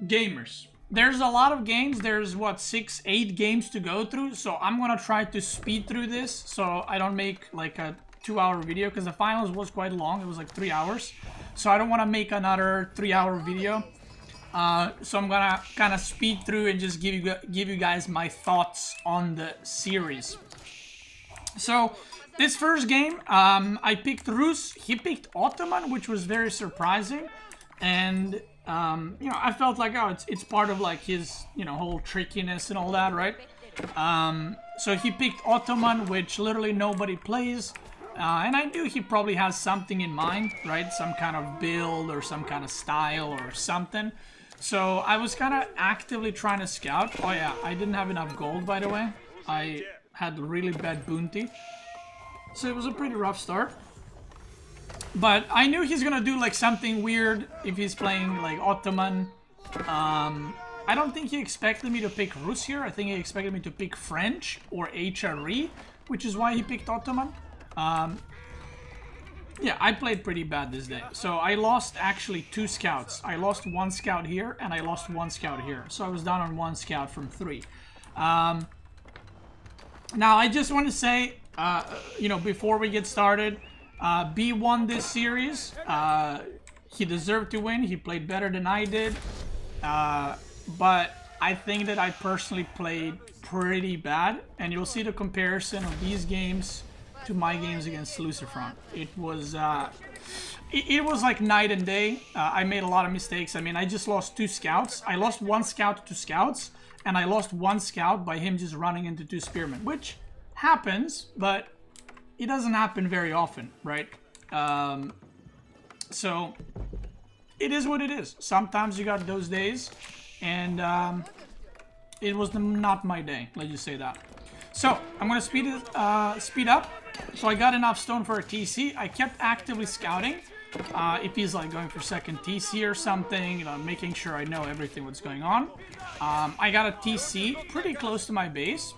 Gamers. There's a lot of games. There's what, 6-8 games to go through. So I'm gonna try to speed through this so I don't make like a 2-hour video, because the finals was quite long. It was like 3 hours. So I don't want to make another 3-hour video. So I'm gonna kind of speed through and just give you guys my thoughts on the series. So this first game, I picked Rus. He picked Ottoman, which was very surprising. And you know, I felt like, oh, it's part of like his, you know, whole trickiness and all that, right? So he picked Ottoman, which literally nobody plays. And I knew he probably has something in mind, right? Some kind of build or some kind of style or something. So I was kind of actively trying to scout. Oh yeah, I didn't have enough gold, by the way. I had really bad bounty. So it was a pretty rough start. But I knew he's gonna do like something weird if he's playing like Ottoman. I don't think he expected me to pick Rus here. I think he expected me to pick French or HRE, which is why he picked Ottoman. Yeah, I played pretty bad this day. So I lost actually 2 scouts. I lost 1 scout here and I lost 1 scout here. So I was down on 1 scout from 3. Now I just want to say, you know, before we get started, B won this series. He deserved to win. He played better than I did. But I think that I personally played pretty bad. And you'll see the comparison of these games to my games against Lucifron. It was like night and day. I made a lot of mistakes. I mean, I just lost 2 scouts. I lost 1 scout to scouts, and I lost 1 scout by him just running into 2 spearmen, which happens, but it doesn't happen very often, right? So it is what it is. Sometimes you got those days, and it was not my day. Let's just say that. So I'm gonna speed up. So I got enough stone for a TC. I kept actively scouting if he's like going for second TC or something, you know, making sure I know everything what's going on. I got a TC pretty close to my base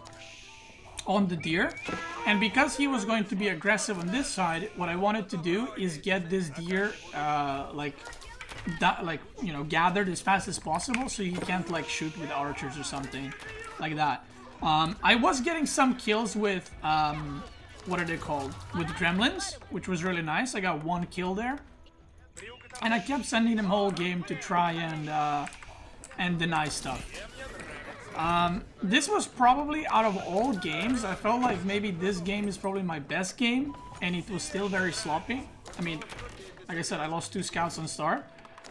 on the deer, and because he was going to be aggressive on this side, what I wanted to do is get this deer like you know, gathered as fast as possible so he can't like shoot with archers or something like that. I was getting some kills with what are they called? With gremlins, which was really nice. I got 1 kill there. And I kept sending them whole game to try and deny stuff. This was probably, out of all games, I felt like maybe this game is probably my best game, and it was still very sloppy. I mean, like I said, I lost 2 scouts on start,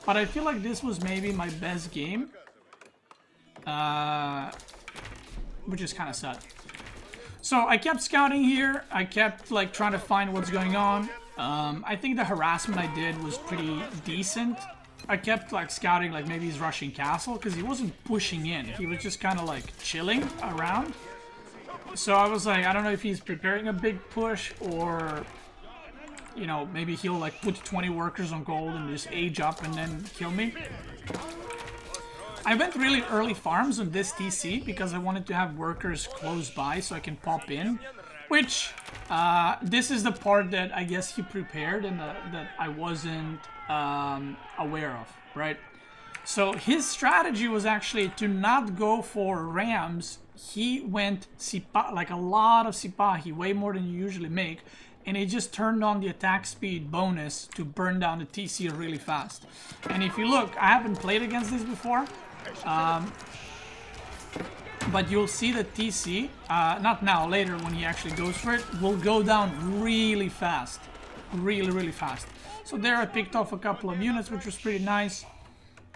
but I feel like this was maybe my best game, which is kind of sad. So I kept scouting here. I kept like trying to find what's going on. I think the harassment I did was pretty decent. I kept like scouting like maybe he's rushing castle, because he wasn't pushing in. He was just kind of like chilling around. So I was like, I don't know if he's preparing a big push, or you know, maybe he'll like put 20 workers on gold and just age up and then kill me. I went really early farms on this TC because I wanted to have workers close by so I can pop in, which this is the part that I guess he prepared and that I wasn't aware of, right? So his strategy was actually to not go for rams. He went like a lot of sipahi, way more than you usually make, and he just turned on the attack speed bonus to burn down the TC really fast. And if you look, I haven't played against this before, but you'll see that TC, not now, later when he actually goes for it, will go down really fast. Really fast. So there I picked off a couple of units, which was pretty nice.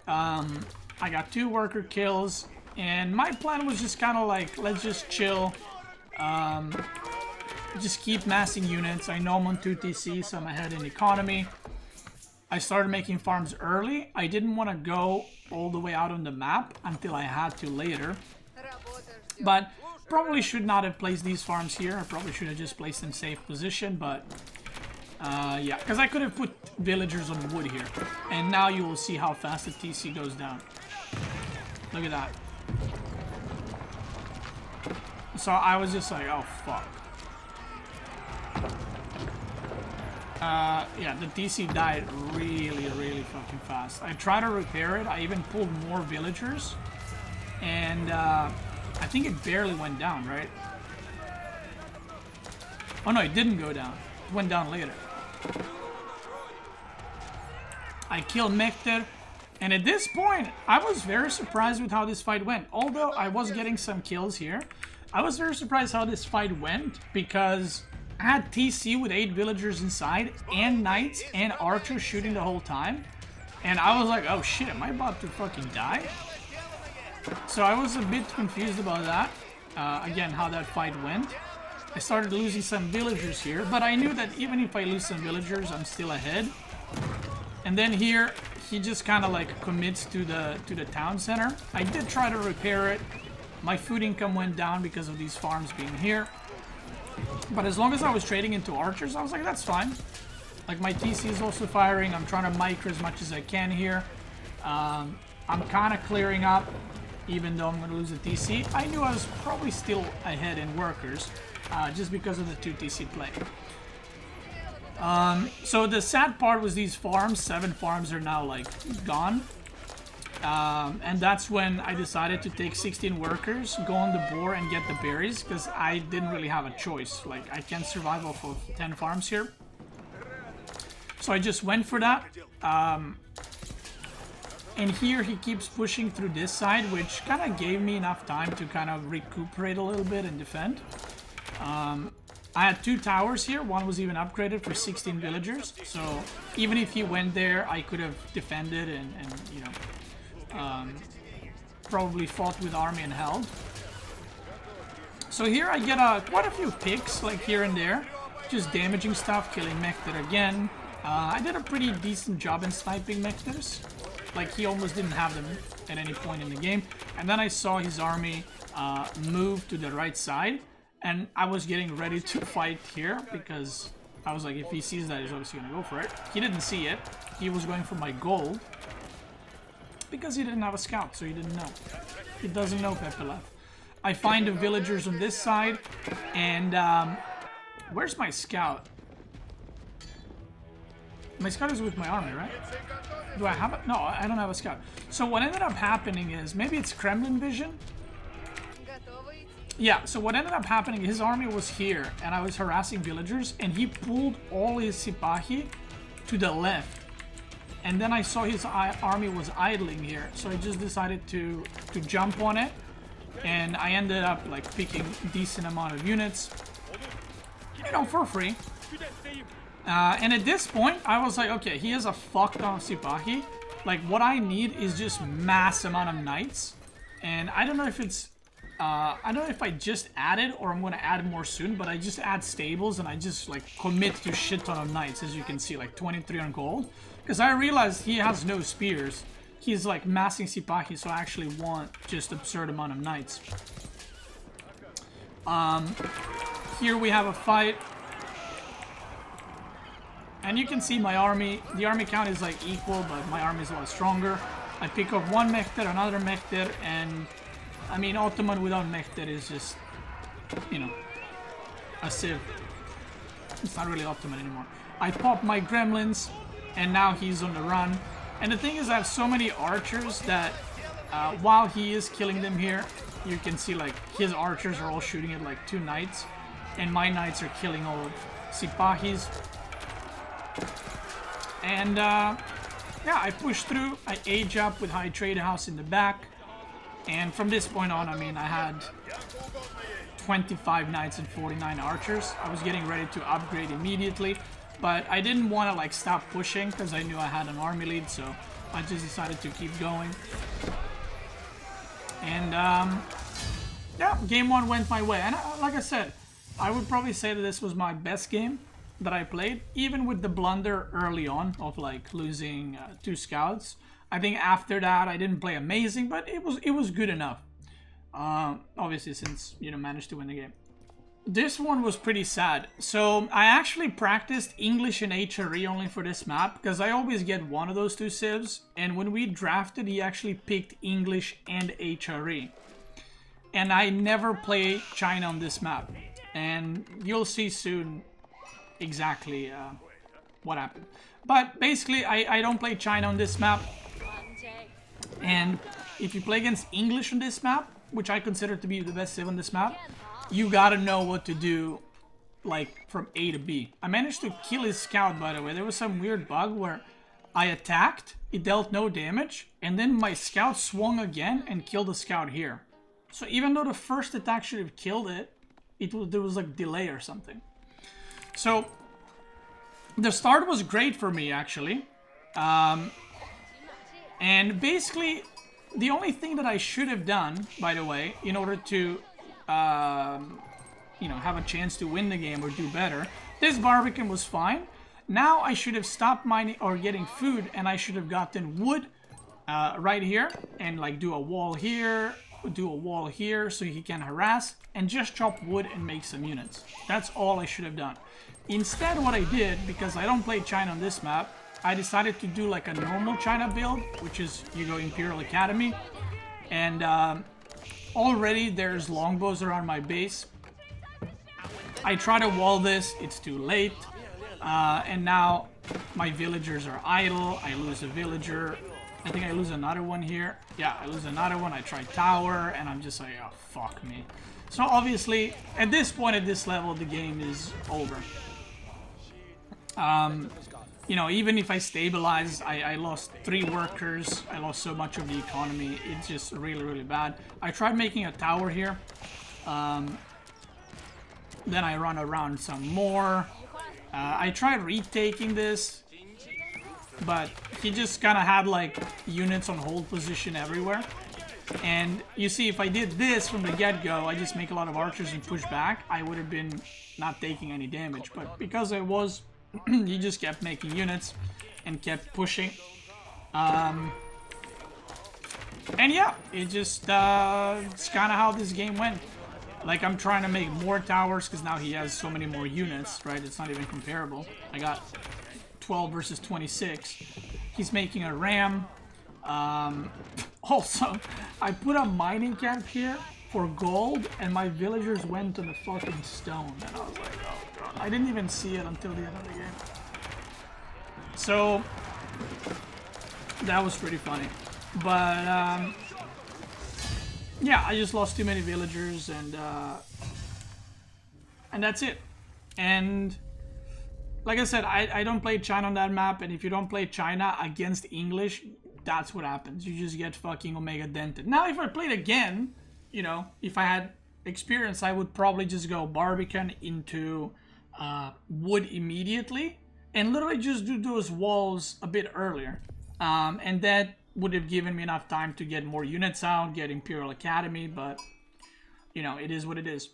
I got 2 worker kills, and my plan was just kind of like, let's just chill. Just keep massing units. I know I'm on 2 TC, so I'm ahead in economy. I started making farms early. I didn't want to go all the way out on the map until I had to later. But probably should not have placed these farms here. I probably should have just placed in safe position, but yeah, because I could have put villagers on wood here. And now you will see how fast the TC goes down. Look at that. So I was just like, oh fuck. Yeah, the TC died really fucking fucking fast. I tried to repair it. I even pulled more villagers. And I think it barely went down, right? Oh no, it didn't go down. It went down later. I killed Mekter. And at this point, I was very surprised with how this fight went. Although I was getting some kills here, I was very surprised how this fight went because I had TC with 8 villagers inside and knights and archers shooting the whole time. And I was like, oh shit, am I about to fucking die? So I was a bit confused about that. Again, how that fight went. I started losing some villagers here, but I knew that even if I lose some villagers, I'm still ahead. And then here, he just kind of like commits to the town center. I did try to repair it. My food income went down because of these farms being here. But as long as I was trading into archers, I was like, that's fine. Like my TC is also firing. I'm trying to micro as much as I can here. I'm kind of clearing up, even though I'm going to lose the TC. I knew I was probably still ahead in workers, just because of the 2 TC play. So the sad part was these farms, 7 farms are now like gone. And that's when I decided to take 16 workers, go on the boar and get the berries, because I didn't really have a choice. Like I can't survive off of 10 farms here. So I just went for that. And here he keeps pushing through this side, which kind of gave me enough time to kind of recuperate a little bit and defend. I had 2 towers here. One was even upgraded for 16 villagers. So even if he went there, I could have defended and you know, probably fought with army and held. So here I get quite a few picks, like here and there. Just damaging stuff, killing Mekter again. I did a pretty decent job in sniping Mekters. Like he almost didn't have them at any point in the game. And then I saw his army move to the right side. And I was getting ready to fight here because I was like, if he sees that, he's obviously going to go for it. He didn't see it. He was going for my gold because he didn't have a scout, so he didn't know. He doesn't know Pepelev. I find the villagers on this side, and where's my scout? My scout is with my army, right? Do I have it? No, I don't have a scout. So what ended up happening is, maybe it's Kremlin vision? Yeah, so what ended up happening, his army was here, and I was harassing villagers, and he pulled all his Sipahi to the left. And then I saw his army was idling here, so I just decided to jump on it, and I ended up like picking a decent amount of units, you know, for free. And at this point, I was like, okay, he has a fuck ton of Sipahi. Like, what I need is just mass amount of knights, and I don't know if it's I don't know if I just added or I'm gonna add more soon, but I just add stables and I just like commit to shit ton of knights, as you can see, like 23 on gold. Because I realized he has no spears. He's like massing Sipahi, so I actually want just absurd amount of knights. Here we have a fight. And you can see my army, the army count is like equal, but my army is a lot stronger. I pick up one Mekter, another Mekter, and I mean, Ottoman without Mekter is just, you know, a civ. It's not really Ottoman anymore. I pop my gremlins, and now he's on the run. And the thing is, I have so many archers that while he is killing them here, you can see like his archers are all shooting at like 2 knights, and my knights are killing all of Sipahis. And yeah, I push through. I age up with high trade house in the back. And from this point on, I mean, I had 25 knights and 49 archers. I was getting ready to upgrade immediately, but I didn't want to like stop pushing because I knew I had an army lead, so I just decided to keep going. And yeah, game 1 went my way. And like I said, I would probably say that this was my best game that I played, even with the blunder early on of like losing 2 scouts. I think after that I didn't play amazing, but it was good enough. Obviously, since you know managed to win the game. This one was pretty sad. So I actually practiced English and HRE only for this map because I always get one of those 2 civs. And when we drafted, he actually picked English and HRE. And I never play China on this map. And you'll see soon exactly what happened. But basically, I don't play China on this map. And if you play against English on this map, which I consider to be the best civ on this map, you gotta know what to do, like, from A to B. I managed to kill his scout, by the way. There was some weird bug where I attacked, it dealt no damage, and then my scout swung again and killed the scout here. So even though the first attack should have killed it, there was like delay or something. So the start was great for me, actually. And basically, the only thing that I should have done, by the way, in order to, you know, have a chance to win the game or do better, this Barbican was fine. Now I should have stopped mining or getting food, and I should have gotten wood right here, and like do a wall here, so he can harass, and just chop wood and make some units. That's all I should have done. Instead, what I did, because I don't play China on this map, I decided to do like a normal China build, which is you go Imperial Academy, and already there's longbows around my base. I try to wall this, it's too late, and now my villagers are idle. I lose a villager. I think I lose another one here. Yeah, I lose another one. I try tower, and I'm just like, oh, fuck me. So obviously, at this point, at this level, the game is over. You know, even if I stabilize, I lost 3 workers. I lost so much of the economy. It's just really, really bad. I tried making a tower here. Then I run around some more. I tried retaking this, but he just kind of had like units on hold position everywhere. And you see, if I did this from the get-go, I just make a lot of archers and push back, I would have been not taking any damage. But because I was, he just kept making units and kept pushing. And yeah, it just, it's kind of how this game went. Like, I'm trying to make more towers because now he has so many more units, right? It's not even comparable. I got 12 versus 26. He's making a ram. Also, I put a mining camp here for gold, and my villagers went to the fucking stone. And I was like, oh god. I didn't even see it until the end of the game. So, that was pretty funny. But, yeah, I just lost too many villagers, and that's it. And like I said, I don't play China on that map, and if you don't play China against English, that's what happens. You just get fucking Omega dented. Now, if I played again, you know, if I had experience, I would probably just go Barbican into wood immediately, and literally just do those walls a bit earlier. And that would have given me enough time to get more units out, get Imperial Academy, but, you know, it is what it is.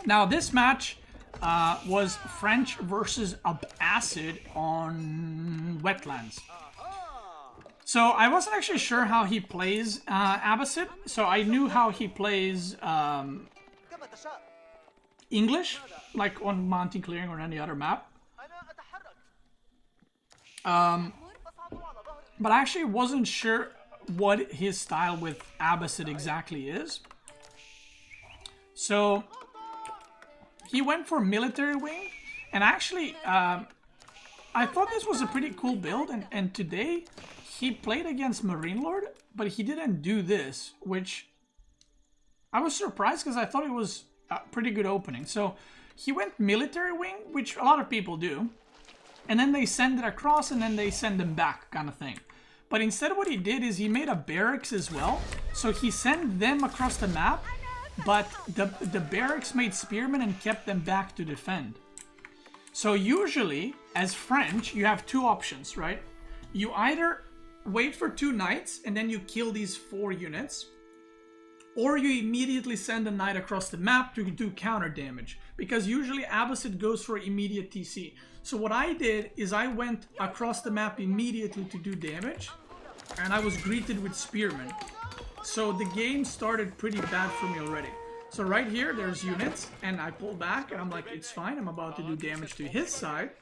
Now, this match was French versus Abbasid on wetlands. So, I wasn't actually sure how he plays Abbasid, so I knew how he plays English, like on Mountain Clearing or any other map. But I actually wasn't sure what his style with Abbasid exactly is. So, he went for military wing, and actually, I thought this was a pretty cool build, and today, he played against Marine Lord, but he didn't do this, which I was surprised because I thought it was a pretty good opening. So, he went military wing, which a lot of people do, and then they send it across, and then they send them back, kind of thing. But instead what he did is he made a barracks as well. So he sent them across the map, but the barracks made spearmen and kept them back to defend. So usually, as French, you have 2 options, right? You either wait for 2 knights and then you kill these 4 units, or you immediately send a knight across the map to do counter damage. Because usually Abbasid goes for immediate TC. So what I did is I went across the map immediately to do damage, and I was greeted with spearmen. So the game started pretty bad for me already. So right here, there's units, and I pull back, and I'm like, it's fine, I'm about to do damage to his side.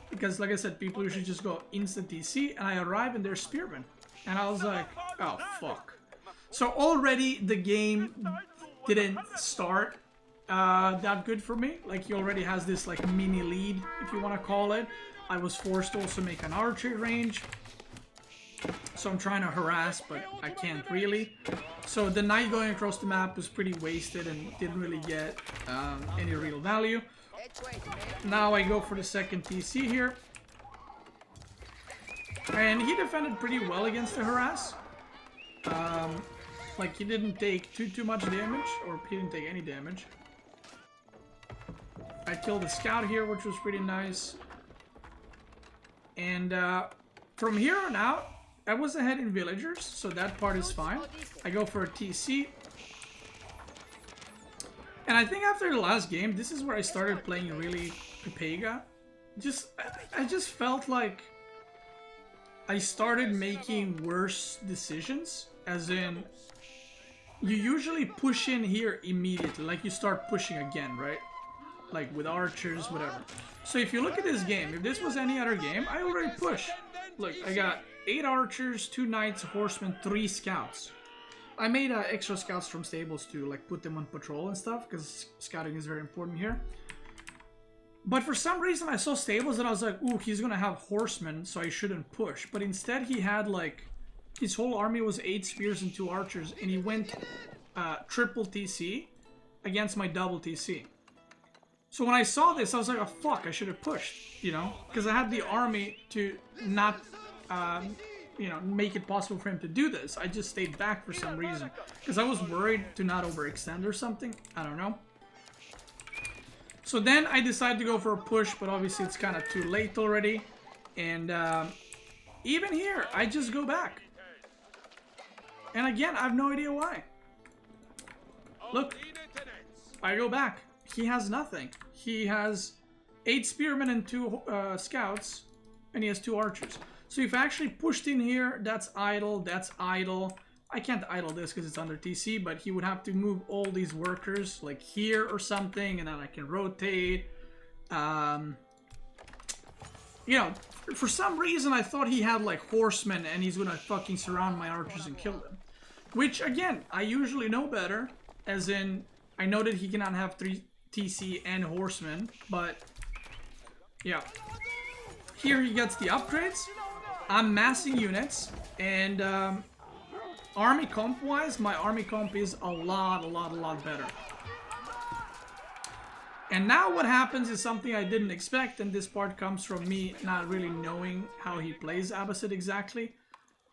Because like I said, people usually just go instant TC, and I arrive and there's spearmen. And I was like, oh fuck. So already the game didn't start that good for me. Like, he already has this like mini lead, if you want to call it. I was forced to also make an archery range. So I'm trying to harass, but I can't really. So the knight going across the map was pretty wasted and didn't really get any real value. Now I go for the second TC here. And he defended pretty well against the harass. Like he didn't take too much damage, or he didn't take any damage. I killed the scout here, which was pretty nice. And from here on out, I was ahead in villagers, so that part is fine. I go for a TC. And I think after the last game, this is where I started playing really Pepega. I just felt like I started making worse decisions, as in, you usually push in here immediately, like you start pushing again, right? Like with archers, whatever. So if you look at this game, if this was any other game, I already push. Look, I got 8 archers, 2 knights, horsemen, 3 scouts. I made extra scouts from stables to like put them on patrol and stuff, because scouting is very important here. But for some reason I saw stables and I was like, ooh, he's gonna have horsemen, so I shouldn't push. But instead he had like, his whole army was 8 spears and 2 archers, and he went triple TC against my double TC. So when I saw this, I was like, oh fuck, I should have pushed, you know? Because I had the army to not, you know, make it possible for him to do this. I just stayed back for some reason. Because I was worried to not overextend or something. I don't know. So then I decided to go for a push, but obviously it's kind of too late already. And even here, I just go back. And again, I have no idea why. Look, I go back. He has nothing. He has 8 spearmen and 2 scouts, and he has 2 archers. So if I actually pushed in here, that's idle, that's idle. I can't idle this because it's under TC, but he would have to move all these workers like here or something, and then I can rotate. You know, for some reason I thought he had like horsemen and he's gonna fucking surround my archers and kill them. Which again, I usually know better, as in I know that he cannot have 3 TC and horsemen, but yeah. Here he gets the upgrades. I'm massing units, and army comp wise, my army comp is a lot better. And now what happens is something I didn't expect, and this part comes from me not really knowing how he plays Abbasid exactly.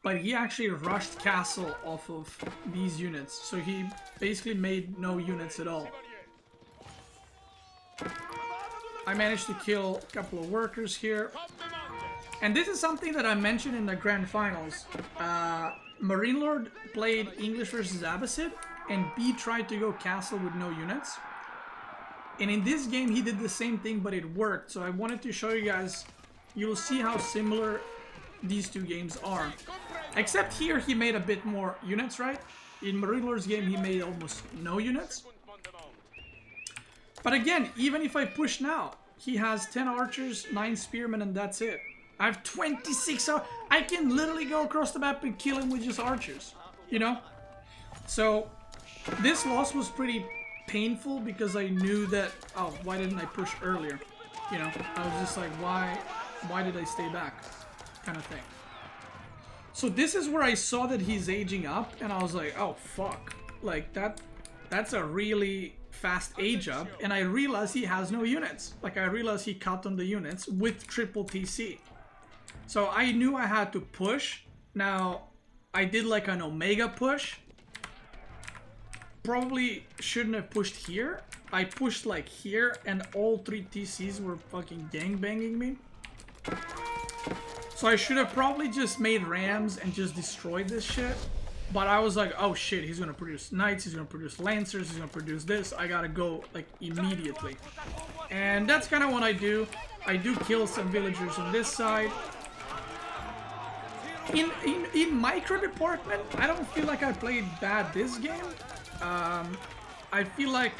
But he actually rushed castle off of these units, so he basically made no units at all. I managed to kill a couple of workers here. And this is something that I mentioned in the grand finals. Marine Lord played English versus Abbasid, and B tried to go castle with no units. And in this game he did the same thing, but it worked. So I wanted to show you guys, you'll see how similar these two games are. Except here he made a bit more units, right? In Marine Lord's game he made almost no units. But again, even if I push now, he has 10 archers, 9 spearmen, and that's it. I have 26. I can literally go across the map and kill him with just archers, you know? So this loss was pretty painful because I knew that, oh, why didn't I push earlier? You know, I was just like, why did I stay back? Kind of thing. So this is where I saw that he's aging up, and I was like, oh fuck, like that's a really fast age up, and I realized he has no units. Like I realized he cut on the units with triple TC. So I knew I had to push. Now I did like an omega push. Probably shouldn't have pushed here. I pushed like here, and all 3 TCs were fucking gangbanging me. So I should have probably just made rams and just destroyed this shit. But I was like, oh shit, he's gonna produce knights, he's gonna produce lancers, he's gonna produce this. I gotta go like immediately. And that's kind of what I do. I do kill some villagers on this side. In micro department, I don't feel like I played bad this game. I feel like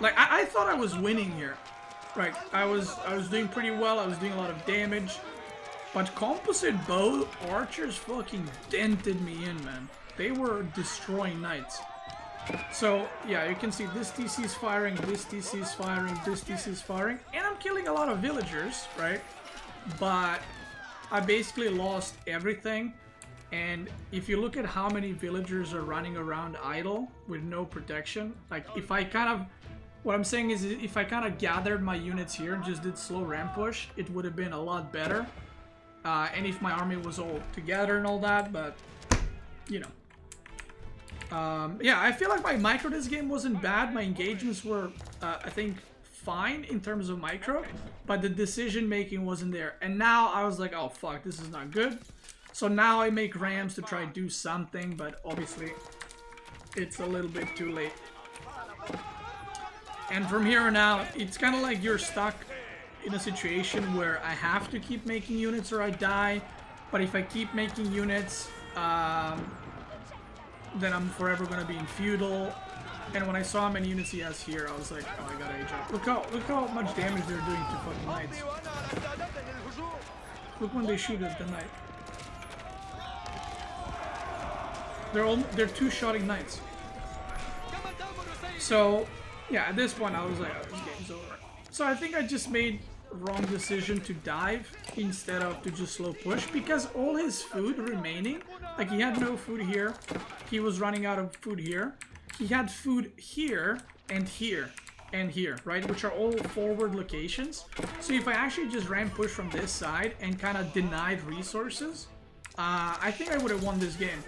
I thought I was winning here. Right, I was doing pretty well. I was doing a lot of damage. But composite bow archers fucking dented me in, man. They were destroying knights. So, yeah, you can see this TC is firing, this TC is firing, this TC is firing. And I'm killing a lot of villagers, right? but I basically lost everything. And if you look at how many villagers are running around idle with no protection, like if I kind of, what I'm saying is if I kind of gathered my units here and just did slow ramp push, it would have been a lot better. And if my army was all together and all that, but you know. Yeah, I feel like my micro this game wasn't bad. My engagements were, I think, fine in terms of micro, but the decision making wasn't there. And now I was like, oh fuck, this is not good. So now I make rams to try to do something, but obviously it's a little bit too late. And from here on out, it's kind of like you're stuck in a situation where I have to keep making units or I die. But if I keep making units, then I'm forever going to be in feudal. And when I saw how many units he has here, I was like, oh, I gotta age up. Look how much damage they're doing to fucking knights. Look when they shoot at the knight. They're two-shotting knights. So yeah, at this point I was like, oh, this game's over. So I think I just made a wrong decision to dive instead of to just slow push, because all his food remaining, like he had no food here, he was running out of food here, he had food here and here and here, right, which are all forward locations. So if I actually just ran push from this side and kind of denied resources, I think I would have won this game.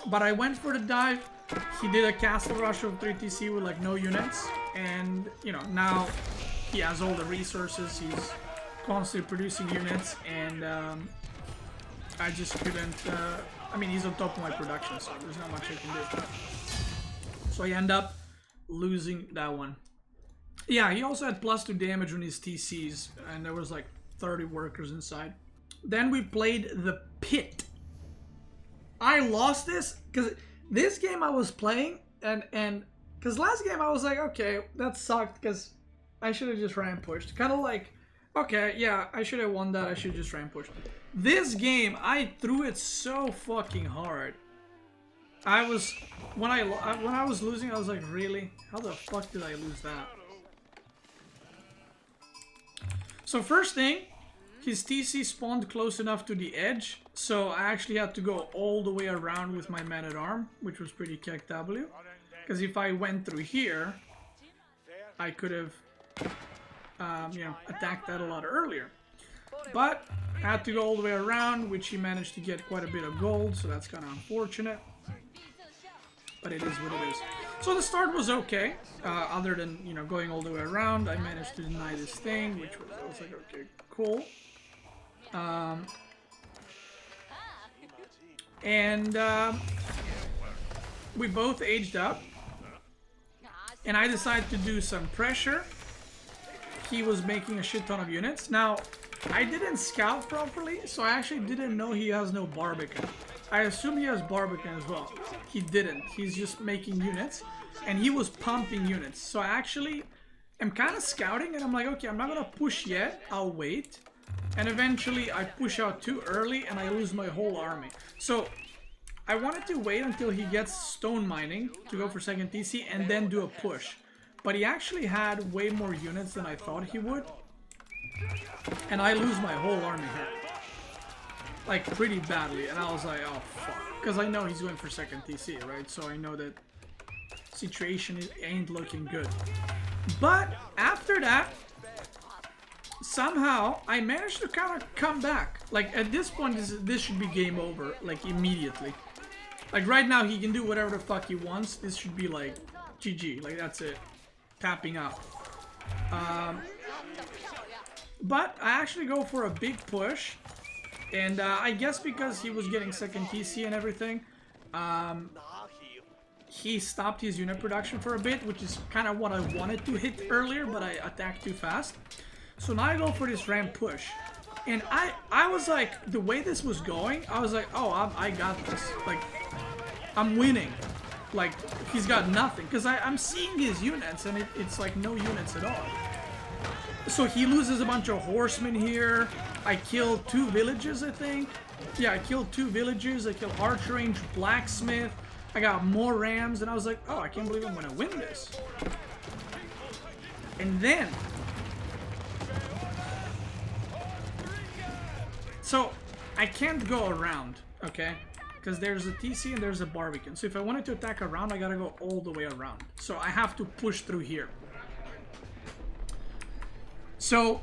But I went for the dive. He did a castle rush of 3 TC with like no units, and you know, now he has all the resources, he's constantly producing units, and I just couldn't, I mean, he's on top of my production, so there's not much I can do. So I end up losing that one. Yeah, he also had +2 damage on his TCs, and there was like 30 workers inside. Then we played the pit. I lost this because this game I was playing, and because last game I was like, okay, that sucked because I should have just ram pushed. Kind of like, okay, yeah, I should have won that. I should just ram push. This game, I threw it so fucking hard. I was when I was losing, I was like, really? How the fuck did I lose that? So first thing, his TC spawned close enough to the edge, so I actually had to go all the way around with my man-at-arm, which was pretty KW. Because if I went through here, I could have, you know, attacked that a lot earlier. But I had to go all the way around, which he managed to get quite a bit of gold, so that's kind of unfortunate. But it is what it is. So the start was okay, other than, you know, going all the way around. I managed to deny this thing, which was, I was like, okay, cool. We both aged up, and I decided to do some pressure. He was making a shit ton of units. Now, I didn't scout properly, so I actually didn't know he has no Barbican. I assume he has Barbican as well. He didn't. He's just making units, and he was pumping units. So I actually am kind of scouting, and I'm like, okay, I'm not gonna push yet. I'll wait. And eventually I push out too early and I lose my whole army. So I wanted to wait until he gets stone mining to go for second TC and then do a push. But he actually had way more units than I thought he would. And I lose my whole army here. Like pretty badly. And I was like, oh fuck. Because I know he's going for second TC, right? So I know that situation ain't looking good. But after that, somehow I managed to kind of come back. Like at this point, this should be game over, like immediately. Like right now, he can do whatever the fuck he wants. This should be like GG, like that's it, tapping out. But I actually go for a big push, and I guess because he was getting second TC and everything, he stopped his unit production for a bit, which is kind of what I wanted to hit earlier, but I attacked too fast. So now I go for this ramp push, and I was like, the way this was going, I was like, oh, I got this. Like, I'm winning. Like, he's got nothing, because I'm seeing his units, and it's like no units at all. So he loses a bunch of horsemen here. I killed 2 villages, I think. Yeah, I killed 2 villages. I killed archer range, blacksmith. I got more rams, and I was like, oh, I can't believe I'm gonna win this. And then So I can't go around, okay? Because there's a TC and there's a Barbican. So if I wanted to attack around, I gotta go all the way around. So I have to push through here. So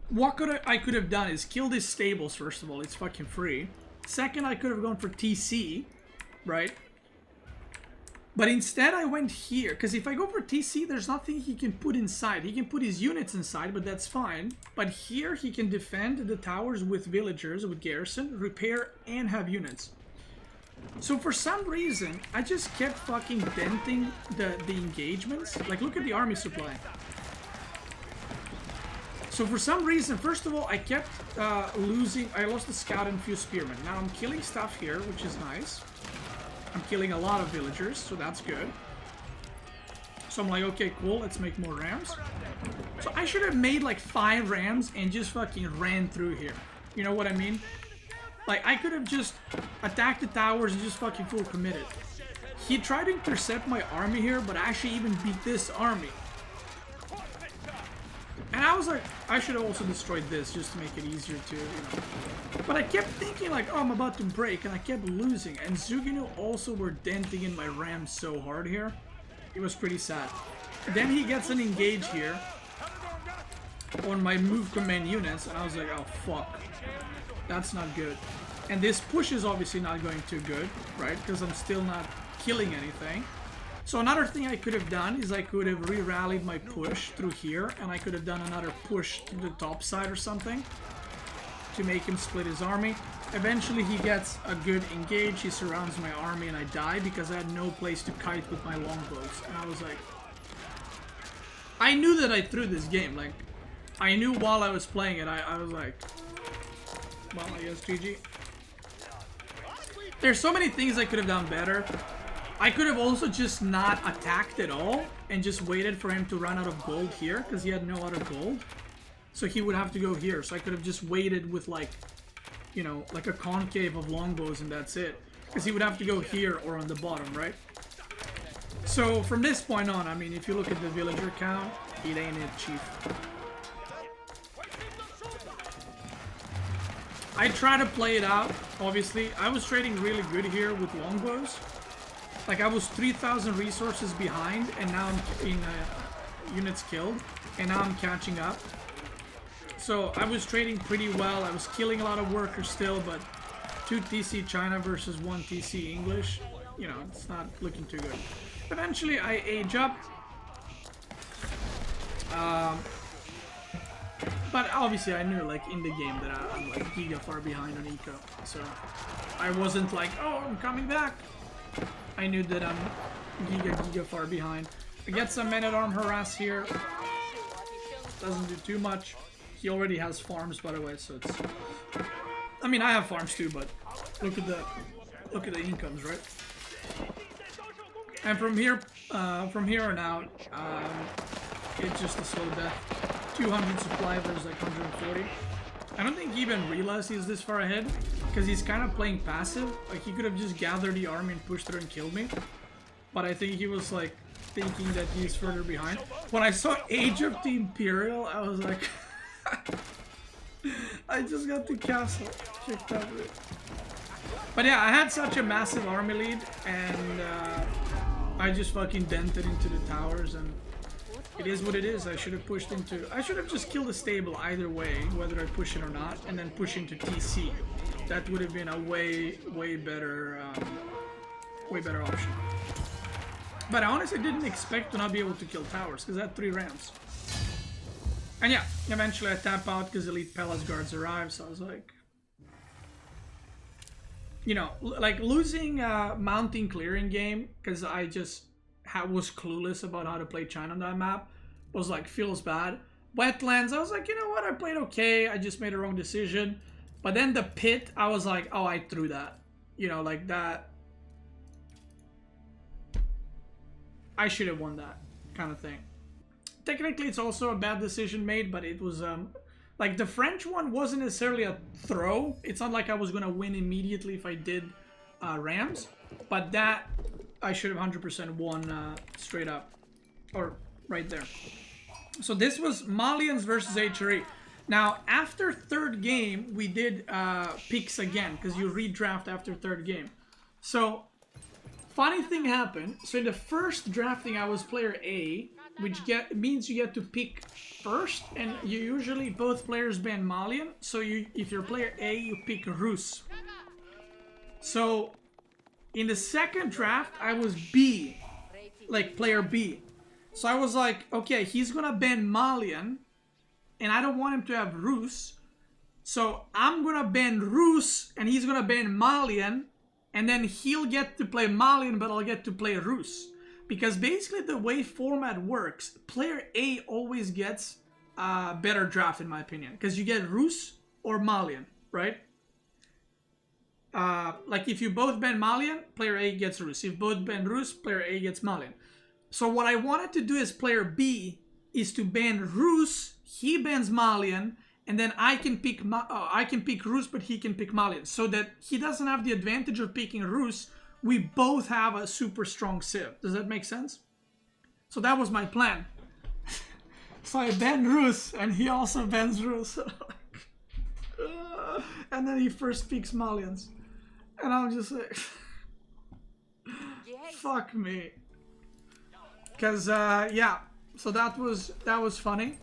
what I could have done is kill these stables, first of all. It's fucking free. Second, I could have gone for TC, right? But instead I went here, because if I go for TC, there's nothing he can put inside. He can put his units inside, but that's fine. But here he can defend the towers with villagers, with garrison, repair, and have units. So for some reason, I just kept fucking denting the engagements. Like, look at the army supply. So for some reason, first of all, I kept losing. I lost the scout and few spearmen. Now I'm killing stuff here, which is nice. I'm killing a lot of villagers, so that's good. So I'm like, okay, cool, let's make more rams. So I should have made like 5 rams and just fucking ran through here. You know what I mean? Like, I could have just attacked the towers and just fucking full committed. He tried to intercept my army here, but I actually even beat this army. And I was like, I should have also destroyed this just to make it easier to, you know. But I kept thinking like, oh, I'm about to break, and I kept losing. And Zuginu also were denting in my rams so hard here. It was pretty sad. Then he gets an engage here on my move command units, and I was like, oh, fuck. That's not good. And this push is obviously not going too good, right? Because I'm still not killing anything. So another thing I could have done is I could have re-rallied my push through here, and I could have done another push to the top side or something to make him split his army. Eventually he gets a good engage, he surrounds my army, and I die because I had no place to kite with my longbows. And I was like, I knew that I threw this game. Like, I knew while I was playing it, I was like, well, I guess GG. There's so many things I could have done better. I could have also just not attacked at all and just waited for him to run out of gold here because he had no other gold. So he would have to go here. So I could have just waited with, like, you know, like a concave of longbows, and that's it. Because he would have to go here or on the bottom, right? So from this point on, I mean, if you look at the villager count, it ain't it, chief. I try to play it out, obviously. I was trading really good here with longbows. Like, I was 3,000 resources behind, and now I'm in units killed, and now I'm catching up. So I was trading pretty well. I was killing a lot of workers still, but 2 TC China versus 1 TC English, you know, it's not looking too good. Eventually, I age up. But obviously, I knew, like, in the game that I'm, like, giga far behind on eco. So I wasn't like, oh, I'm coming back. I knew that I'm giga far behind. I get some men-at-arm harass here. Doesn't do too much. He already has farms, by the way, so it's... I mean, I have farms too, but look at the incomes, right? And from here on out, it's just a slow death. 200 supply versus like 140. I don't think he even realized he's this far ahead, because he's kind of playing passive. Like, he could have just gathered the army and pushed through and killed me. But I think he was like thinking that he's further behind. When I saw Age of the Imperial, I was like, I just got the castle kicked out of it. But yeah, I had such a massive army lead, and I just fucking dented into the towers, and it is what it is. I should have pushed into... I should have just killed the stable either way, whether I push it or not, and then push into TC. That would have been a way better option. But I honestly didn't expect to not be able to kill towers, because I had 3 rams. And yeah, eventually I tap out because Elite Palace Guards arrive, so I was like... You know, like losing mountain clearing game, because I just... was clueless about how to play China on that map, was like, feels bad. Wetlands, I was like, you know what, I played okay, I just made a wrong decision. But then the pit, I was like, oh, I threw that. You know, like that. I should have won that kind of thing. Technically, it's also a bad decision made, but it was, like, the French one wasn't necessarily a throw. It's not like I was going to win immediately if I did rams. But that... I should have 100% won straight up. Or right there. So this was Malians versus HRE. Now, after third game, we did picks again, because you redraft after third game. So, funny thing happened. So in the first drafting, I was player A, which means you get to pick first, and you usually, both players ban Malian. So if you're player A, you pick Rus. So, in the second draft, I was B, like player B. So I was like, okay, he's gonna ban Malian, and I don't want him to have Rus. So I'm gonna ban Rus, and he's gonna ban Malian, and then he'll get to play Malian, but I'll get to play Rus. Because basically the way format works, player A always gets a better draft in my opinion. Because you get Rus or Malian, right? Like if you both ban Malian, player A gets Rus. If both ban Rus, player A gets Malian. So what I wanted to do as player B is to ban Rus, he bans Malian, and then I can pick Rus, but he can pick Malian. So that he doesn't have the advantage of picking Rus. We both have a super strong civ. Does that make sense? So that was my plan. So I ban Rus, and he also bans Rus. And then he first picks Malians. And I'm just like, fuck me. Cause yeah, so that was funny.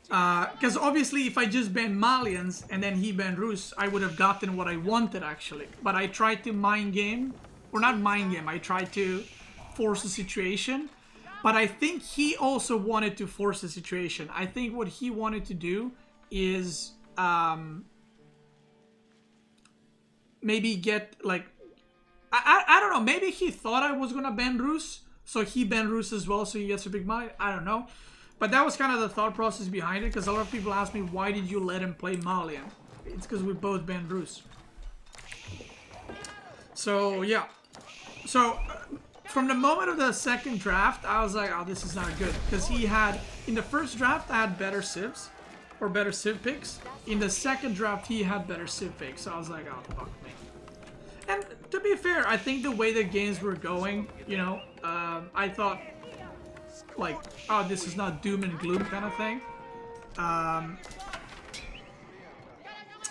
Because obviously if I just banned Malians and then he banned Rus, I would have gotten what I wanted actually. But I tried to mind game, or not mind game, I tried to force the situation. But I think he also wanted to force the situation. I think what he wanted to do is maybe get like, I don't know, maybe he thought I was gonna ban Rus, so he banned Rus as well, so he gets a big Malian. I don't know. But that was kind of the thought process behind it, because a lot of people ask me, why did you let him play Malian? It's because we both banned Rus. So, yeah. So, from the moment of the second draft, I was like, oh, this is not good. Because he had, in the first draft, I had better civs, or better civ picks. In the second draft, he had better civ picks. So I was like, oh, fuck me. And to be fair, I think the way the games were going, you know, I thought, like, oh, this is not doom and gloom kind of thing.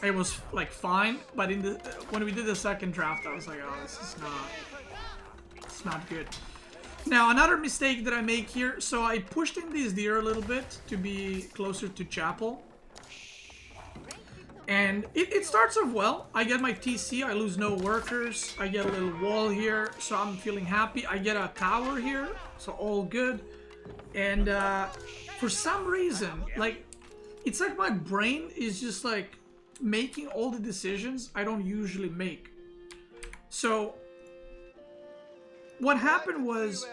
It was like fine, but in the when we did the second draft, I was like, oh, this is not good. Now another mistake that I make here, so I pushed in these deer a little bit to be closer to chapel, and it starts off well. I get my TC, I lose no workers, I get a little wall here, so I'm feeling happy. I get a tower here, so all good. And for some reason, like, it's like my brain is just like making all the decisions I don't usually make. So what happened was,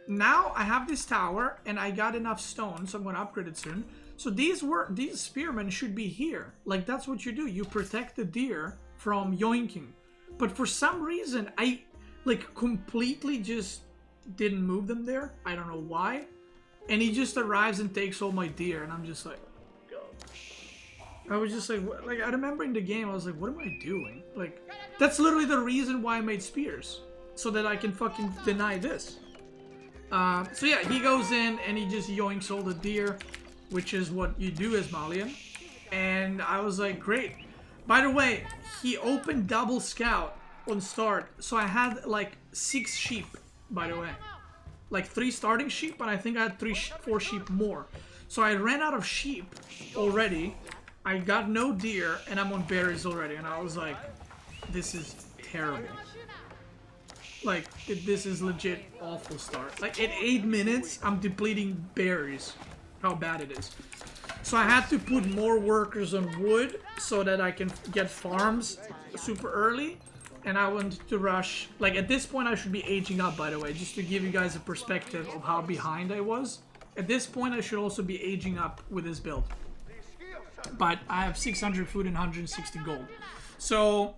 now I have this tower and I got enough stone, so I'm gonna upgrade it soon. So these spearmen should be here. Like, that's what you do. You protect the deer from yoinking. But for some reason, I like completely just didn't move them there. I don't know why. And he just arrives and takes all my deer, and I'm just like, God. I was just like, what? Like, I remember in the game, I was like, what am I doing? Like, that's literally the reason why I made spears, so that I can fucking deny this. So yeah, he goes in and he just yoinks all the deer, which is what you do as Malian. And I was like, great. By the way, he opened double scout on start, so I had like 6 sheep, by the way. Like 3 starting sheep, and I think I had 4 sheep more. So I ran out of sheep already. I got no deer, and I'm on berries already. And I was like, this is terrible. Like, this is legit awful start. Like, at 8 minutes, I'm depleting berries. How bad it is. So I had to put more workers on wood so that I can get farms super early. And I wanted to rush. Like, at this point, I should be aging up, by the way, just to give you guys a perspective of how behind I was. At this point, I should also be aging up with this build. But I have 600 food and 160 gold. So,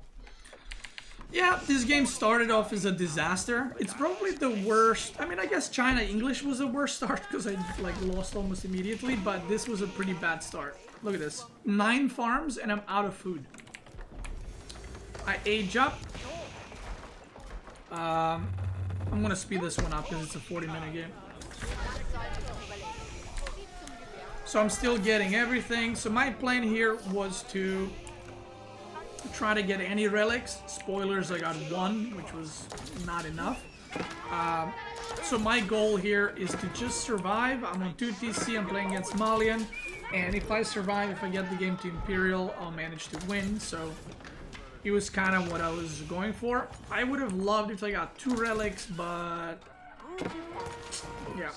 yeah, this game started off as a disaster. It's probably the worst. I mean, I guess China English was the worst start because I, like, lost almost immediately. But this was a pretty bad start. Look at this. 9 farms and I'm out of food. I age up. I'm gonna speed this one up because it's a 40-minute game. So I'm still getting everything. So my plan here was to try to get any relics. Spoilers, I got one, which was not enough. So my goal here is to just survive. I'm on 2 TC, I'm playing against Malian. And if I survive, if I get the game to Imperial, I'll manage to win. So it was kind of what I was going for. I would have loved if I got 2 relics, but yeah.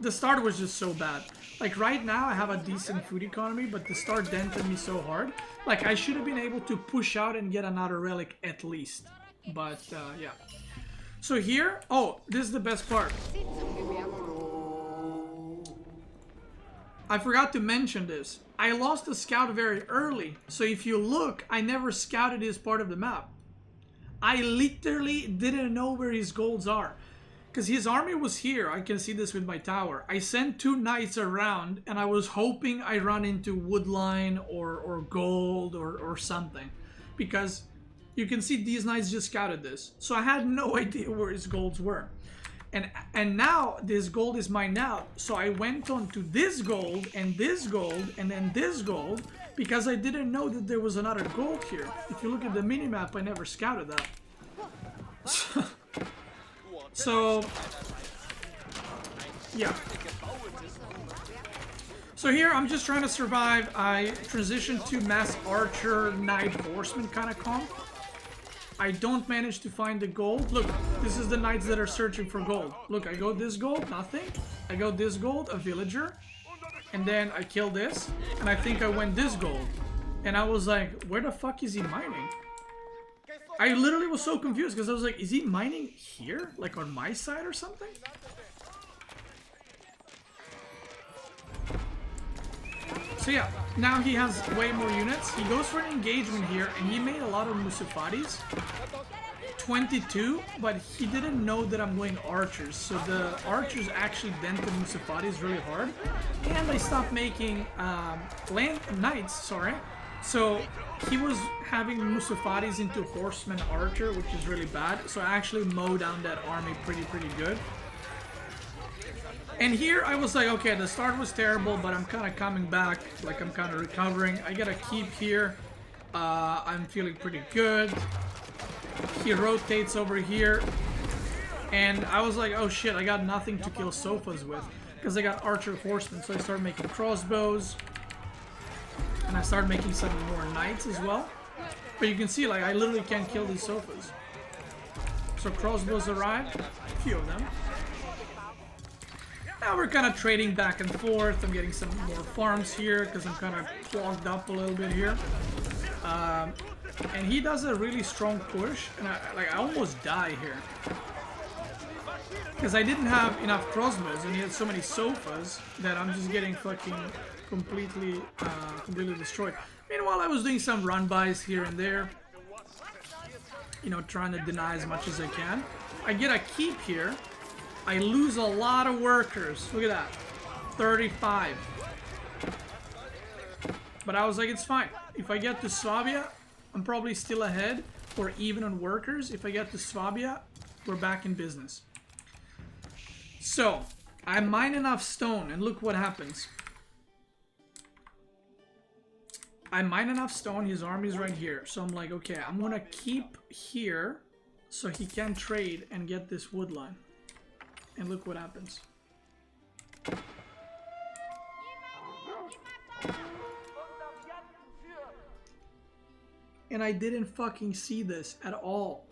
The start was just so bad. Like right now I have a decent food economy, but the start dented me so hard. Like I should have been able to push out and get another relic at least. But yeah. So here, oh, this is the best part. I forgot to mention this. I lost the scout very early. So if you look, I never scouted this part of the map. I literally didn't know where his golds are. Because his army was here. I can see this with my tower. I sent 2 knights around and I was hoping I run into woodline or gold or something. Because you can see these knights just scouted this. So I had no idea where his golds were. And now this gold is mine now. So I went on to this gold and then this gold because I didn't know that there was another gold here. If you look at the minimap, I never scouted that. So yeah. So here I'm just trying to survive. I transitioned to mass archer, knight, horseman kind of comp. I don't manage to find the gold. Look, this is the knights that are searching for gold. Look, I go this gold, nothing. I go this gold, a villager. And then I kill this. And I think I went this gold. And I was like, where the fuck is he mining? I literally was so confused because I was like, is he mining here? Like on my side or something? So yeah, now he has way more units. He goes for an engagement here and he made a lot of Musafatis. 22, but he didn't know that I'm going archers. So the archers actually dented Musafatis really hard. And I stopped making knights, sorry. So he was having Musafatis into horseman archer, which is really bad. So I actually mowed down that army pretty good. And here I was like, okay, the start was terrible, but I'm kind of coming back, like I'm kind of recovering. I get a keep here. I'm feeling pretty good. He rotates over here. And I was like, oh shit, I got nothing to kill sofas with. Because I got archer horsemen, so I started making crossbows. And I started making some more knights as well. But you can see, like, I literally can't kill these sofas. So crossbows arrived, a few of them. Now we're kind of trading back and forth. I'm getting some more farms here because I'm kind of clogged up a little bit here. And he does a really strong push, and I almost die here. Because I didn't have enough crossbows, and he had so many sofas that I'm just getting fucking completely destroyed. Meanwhile, I was doing some run-bys here and there. You know, trying to deny as much as I can. I get a keep here. I lose a lot of workers. Look at that. 35. But I was like, it's fine. If I get to Swabia, I'm probably still ahead or even on workers. If I get to Swabia, we're back in business. So, I mine enough stone and look what happens. I mine enough stone, his army's right here. So I'm like, okay, I'm gonna keep here so he can trade and get this wood line. And look what happens. And I didn't fucking see this at all.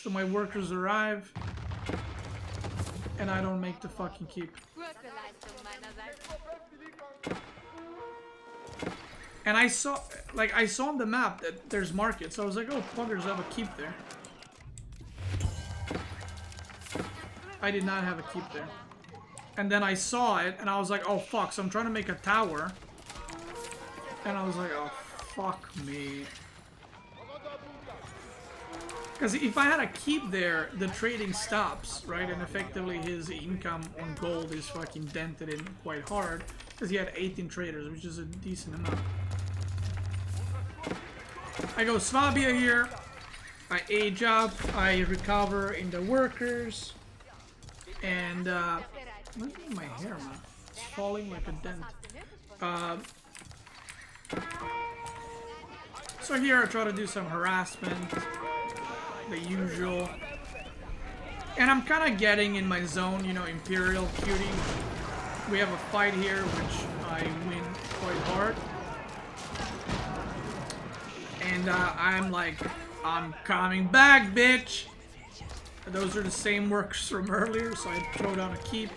So my workers arrive. And I don't make the fucking keep. And I saw on the map that there's markets, so I was like, oh, buggers, I have a keep there. I did not have a keep there. And then I saw it, and I was like, oh, fuck, so I'm trying to make a tower. And I was like, oh, fuck me. Because if I had a keep there, the trading stops, right? And effectively his income on gold is fucking dented in quite hard. Because he had 18 traders, which is a decent amount. I go Swabia here. I age up. I recover in the workers. And look at my hair, man. It's falling like a dent. So here I try to do some harassment, the usual. And I'm kind of getting in my zone, you know, Imperial cutie. We have a fight here, which I win quite hard. And I'm like, I'm coming back, bitch! Those are the same works from earlier, so I throw down a keep.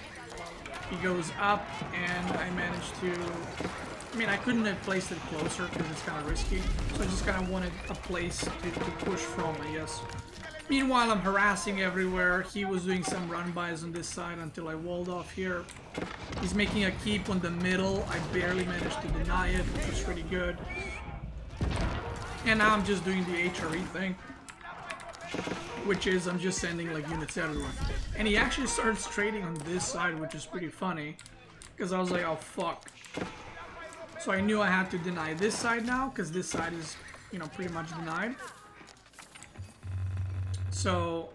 He goes up, and I managed to... I mean, I couldn't have placed it closer because it's kind of risky. So I just kind of wanted a place to push from, I guess. Meanwhile, I'm harassing everywhere. He was doing some run-bys on this side until I walled off here. He's making a keep on the middle. I barely managed to deny it, which was pretty good. And now I'm just doing the HRE thing. Which is, I'm just sending like units everywhere. And he actually starts trading on this side, which is pretty funny. Because I was like, oh fuck. So I knew I had to deny this side now, because this side is, you know, pretty much denied. So...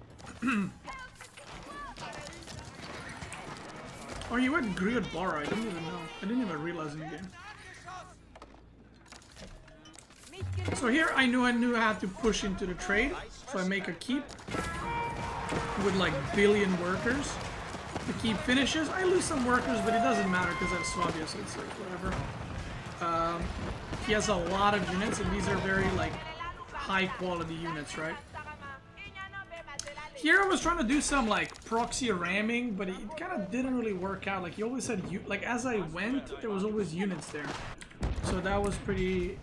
oh, you went Griot Bara, I didn't even know. I didn't even realize in the game. So here I knew I had to push into the trade. So I make a keep with like billion workers. The keep finishes. I lose some workers, but it doesn't matter because I have Swabia, so it's like whatever. He has a lot of units, and these are very like high quality units, right? Here I was trying to do some like proxy ramming, but it kind of didn't really work out. Like he always said, like as I went, there was always units there, so that was pretty.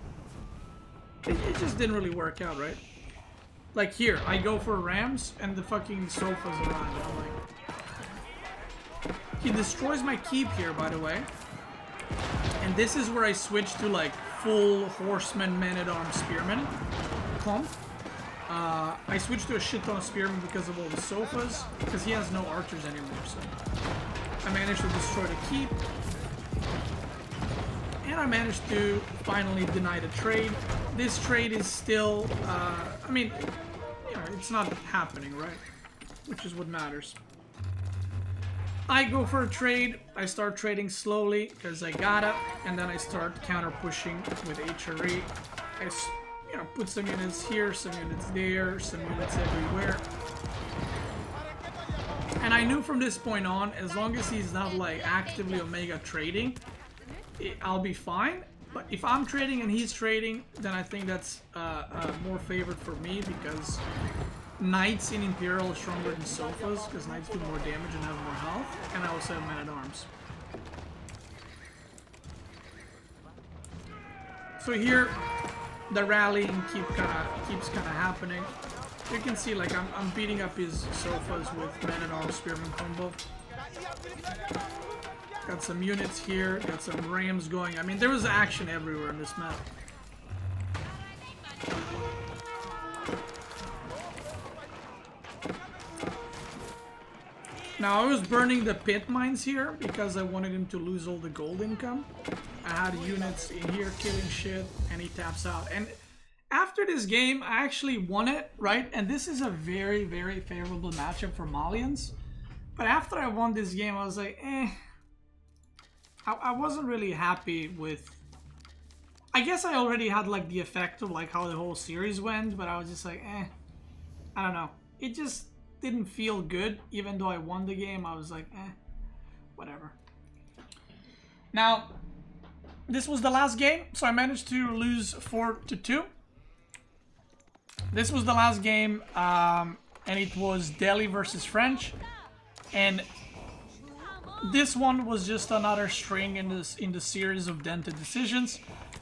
It just didn't really work out, right? Like here, I go for rams, and the fucking sofas around. I'm like, he destroys my keep here, by the way. And this is where I switch to like full horseman, man-at-arms, spearman comp. I switched to a shit ton of spearmen because of all the sofas, because he has no archers anymore. So I managed to destroy the keep, and I managed to finally deny the trade. This trade is still, I mean, you know, it's not happening, right? Which is what matters. I go for a trade, I start trading slowly, because I gotta, and then I start counter-pushing with HRE. I, you know, put some units here, some units there, some units everywhere. And I knew from this point on, as long as he's not, like, actively Omega trading, I'll be fine. But if I'm trading and he's trading, then I think that's more favored for me, because Knights in Imperial are stronger than Sofas, because Knights do more damage and have more health, and I also have Man-at-Arms. So here, the rallying keeps kind of happening. You can see, like, I'm beating up his Sofas with Man-at-Arms Spearman combo. Got some units here, got some rams going. I mean, there was action everywhere in this map. Now, I was burning the pit mines here because I wanted him to lose all the gold income. I had units in here killing shit, and he taps out. And after this game, I actually won it, right? And this is a very, very favorable matchup for Malians. But after I won this game, I was like, I wasn't really happy with... I guess I already had, like, the effect of, like, how the whole series went, but I was just like, I don't know. It just didn't feel good. Even though I won the game, I was like, whatever. Now, this was the last game, so I managed to lose 4-2. This was the last game, and it was Delhi versus French, and this one was just another string in the series of dented decisions.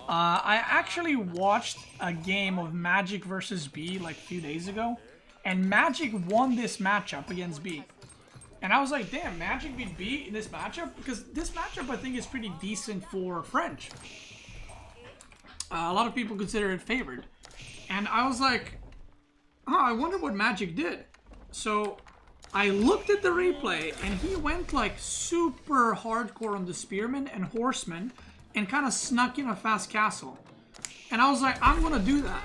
I actually watched a game of Magic versus B like a few days ago, and Magic won this matchup against B. And I was like, damn, Magic beat B in this matchup? Because this matchup, I think, is pretty decent for French. A lot of people consider it favored. And I was like, oh, I wonder what Magic did. So I looked at the replay, and he went like super hardcore on the Spearman and Horseman, and kind of snuck in a fast castle. And I was like, I'm gonna do that.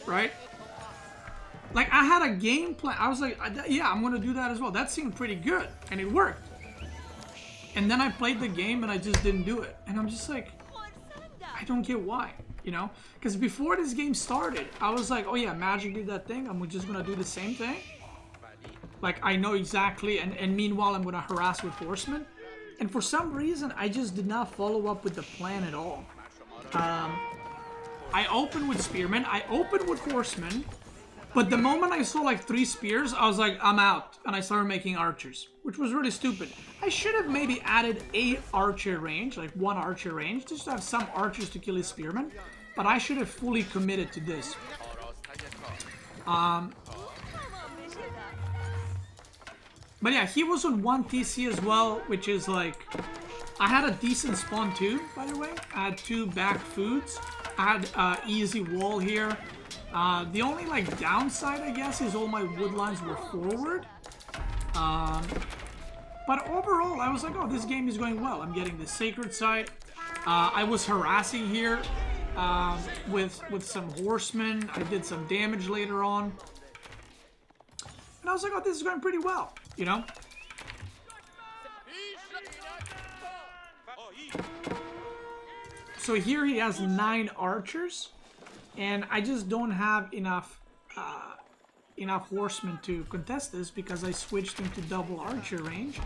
Right? Like, I had a game plan. I was like, yeah, I'm gonna do that as well. That seemed pretty good, and it worked. And then I played the game, and I just didn't do it. And I'm just like, I don't get why, you know? Because before this game started, I was like, oh yeah, Magic did that thing. I'm just gonna do the same thing. Like, I know exactly, and meanwhile, I'm gonna harass with horsemen. And for some reason, I just did not follow up with the plan at all. I opened with spearmen, I opened with horsemen, but the moment I saw like 3 spears, I was like, I'm out. And I started making archers, which was really stupid. I should have maybe added 8 archer range, like 1 archer range, just to have some archers to kill his spearmen. But I should have fully committed to this. But yeah, he was on 1 TC as well, which is like... I had a decent spawn too, by the way. I had 2 back foods. I had easy wall here. The only like downside, I guess, is all my wood lines were forward. But overall, I was like, oh, this game is going well. I'm getting the sacred site. I was harassing here with some horsemen. I did some damage later on. And I was like, oh, this is going pretty well, you know? So here he has 9 archers, and I just don't have enough horsemen to contest this because I switched into double archer range,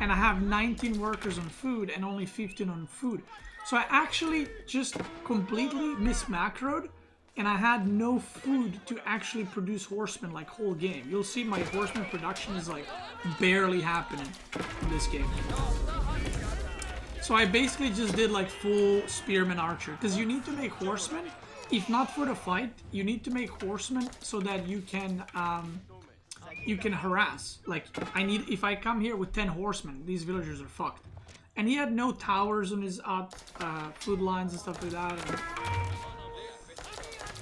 and I have 19 workers on food and only 15 on food. So I actually just completely mismacroed, and I had no food to actually produce horsemen like whole game. You'll see my horseman production is like barely happening in this game. So I basically just did like full spearman archer, because you need to make horsemen, if not for the fight, you need to make horsemen so that you can harass. Like, if I come here with 10 horsemen, these villagers are fucked. And he had no towers on his food lines and stuff like that. And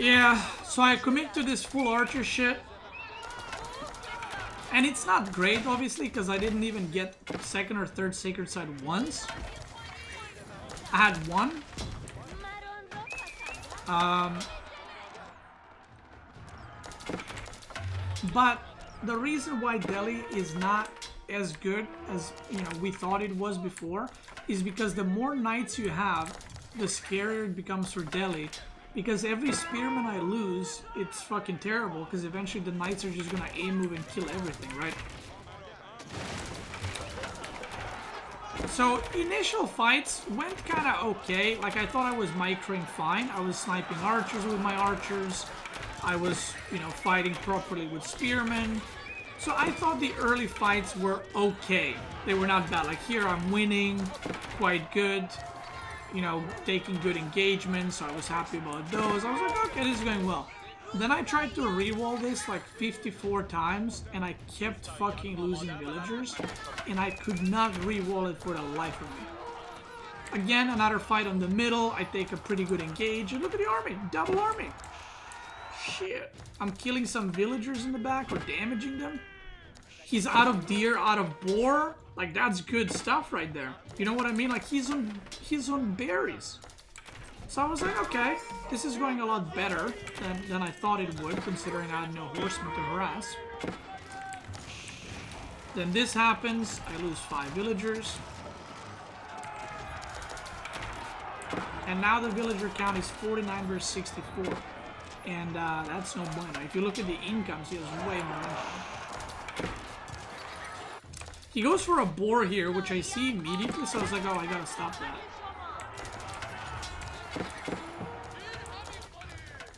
yeah, so I commit to this full archer shit. And it's not great, obviously, because I didn't even get 2nd or 3rd sacred site once. I had 1. But the reason why Delhi is not as good as, you know, we thought it was before is because the more knights you have, the scarier it becomes for Delhi. Because every spearman I lose, it's fucking terrible, because eventually the knights are just gonna aim move and kill everything, right? So initial fights went kind of okay. Like, I thought I was microing fine. I was sniping archers with my archers. I was, you know, fighting properly with spearmen. So I thought the early fights were okay. They were not bad. Like here I'm winning quite good. You know, taking good engagements. So I was happy about those. I was like, okay, this is going well. Then I tried to re-roll this like 54 times, and I kept fucking losing villagers, and I could not re-roll it for the life of me. Again, another fight on the middle. I take a pretty good engage, and look at the army, double army. Shit, I'm killing some villagers in the back or damaging them. He's out of deer, out of boar. Like, that's good stuff right there. You know what I mean? Like, he's on berries. So I was like, okay, this is going a lot better than I thought it would, considering I had no horsemen to harass. Then this happens, I lose 5 villagers. And now the villager count is 49 versus 64. And that's no bueno. If you look at the incomes, he has way more income. He goes for a boar here, which I see immediately, so I was like, oh, I gotta stop that.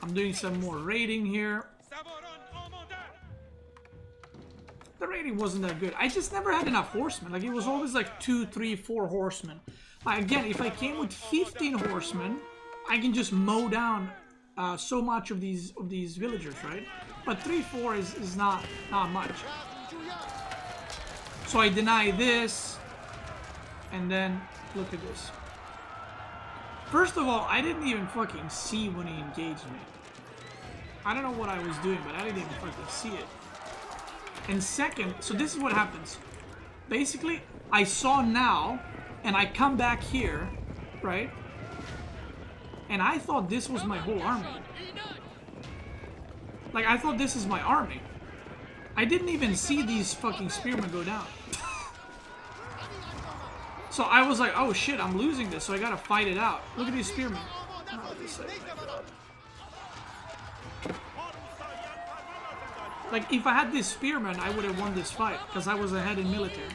I'm doing some more raiding here. The raiding wasn't that good. I just never had enough horsemen. Like, it was always like 2, 3, 4 horsemen. Again, if I came with 15 horsemen, I can just mow down so much of these villagers, right? But 3, 4 is not much. So I deny this, and then look at this. First of all, I didn't even fucking see when he engaged me. I don't know what I was doing, but I didn't even fucking see it. And second, so this is what happens. Basically, I saw now, and I come back here, right? And I thought this was my whole army. Like, I thought this is my army. I didn't even see these fucking spearmen go down. So I was like, oh shit, I'm losing this, so I gotta fight it out. Look at these spearmen. Oh, like, if I had this spearman, I would have won this fight, because I was ahead in military.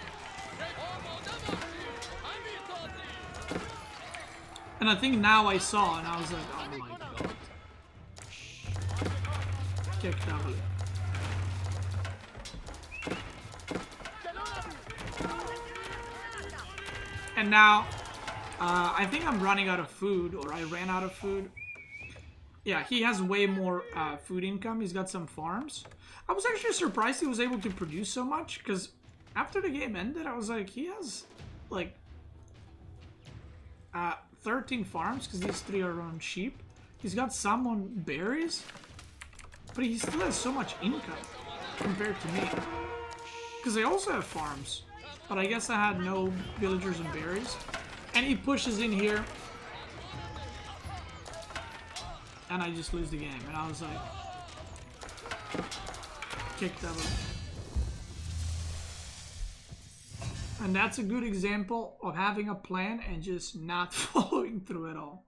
And I think now I saw, and I was like, oh my god. Kick W. And now, I think I'm running out of food, or I ran out of food. Yeah, he has way more food income. He's got some farms. I was actually surprised he was able to produce so much, because after the game ended, I was like, he has, like, 13 farms, because these 3 are on sheep. He's got some on berries, but he still has so much income compared to me. Because they also have farms, but I guess I had no villagers and berries. And he pushes in here, and I just lose the game. And I was like, kick that one. And that's a good example of having a plan and just not following through at all.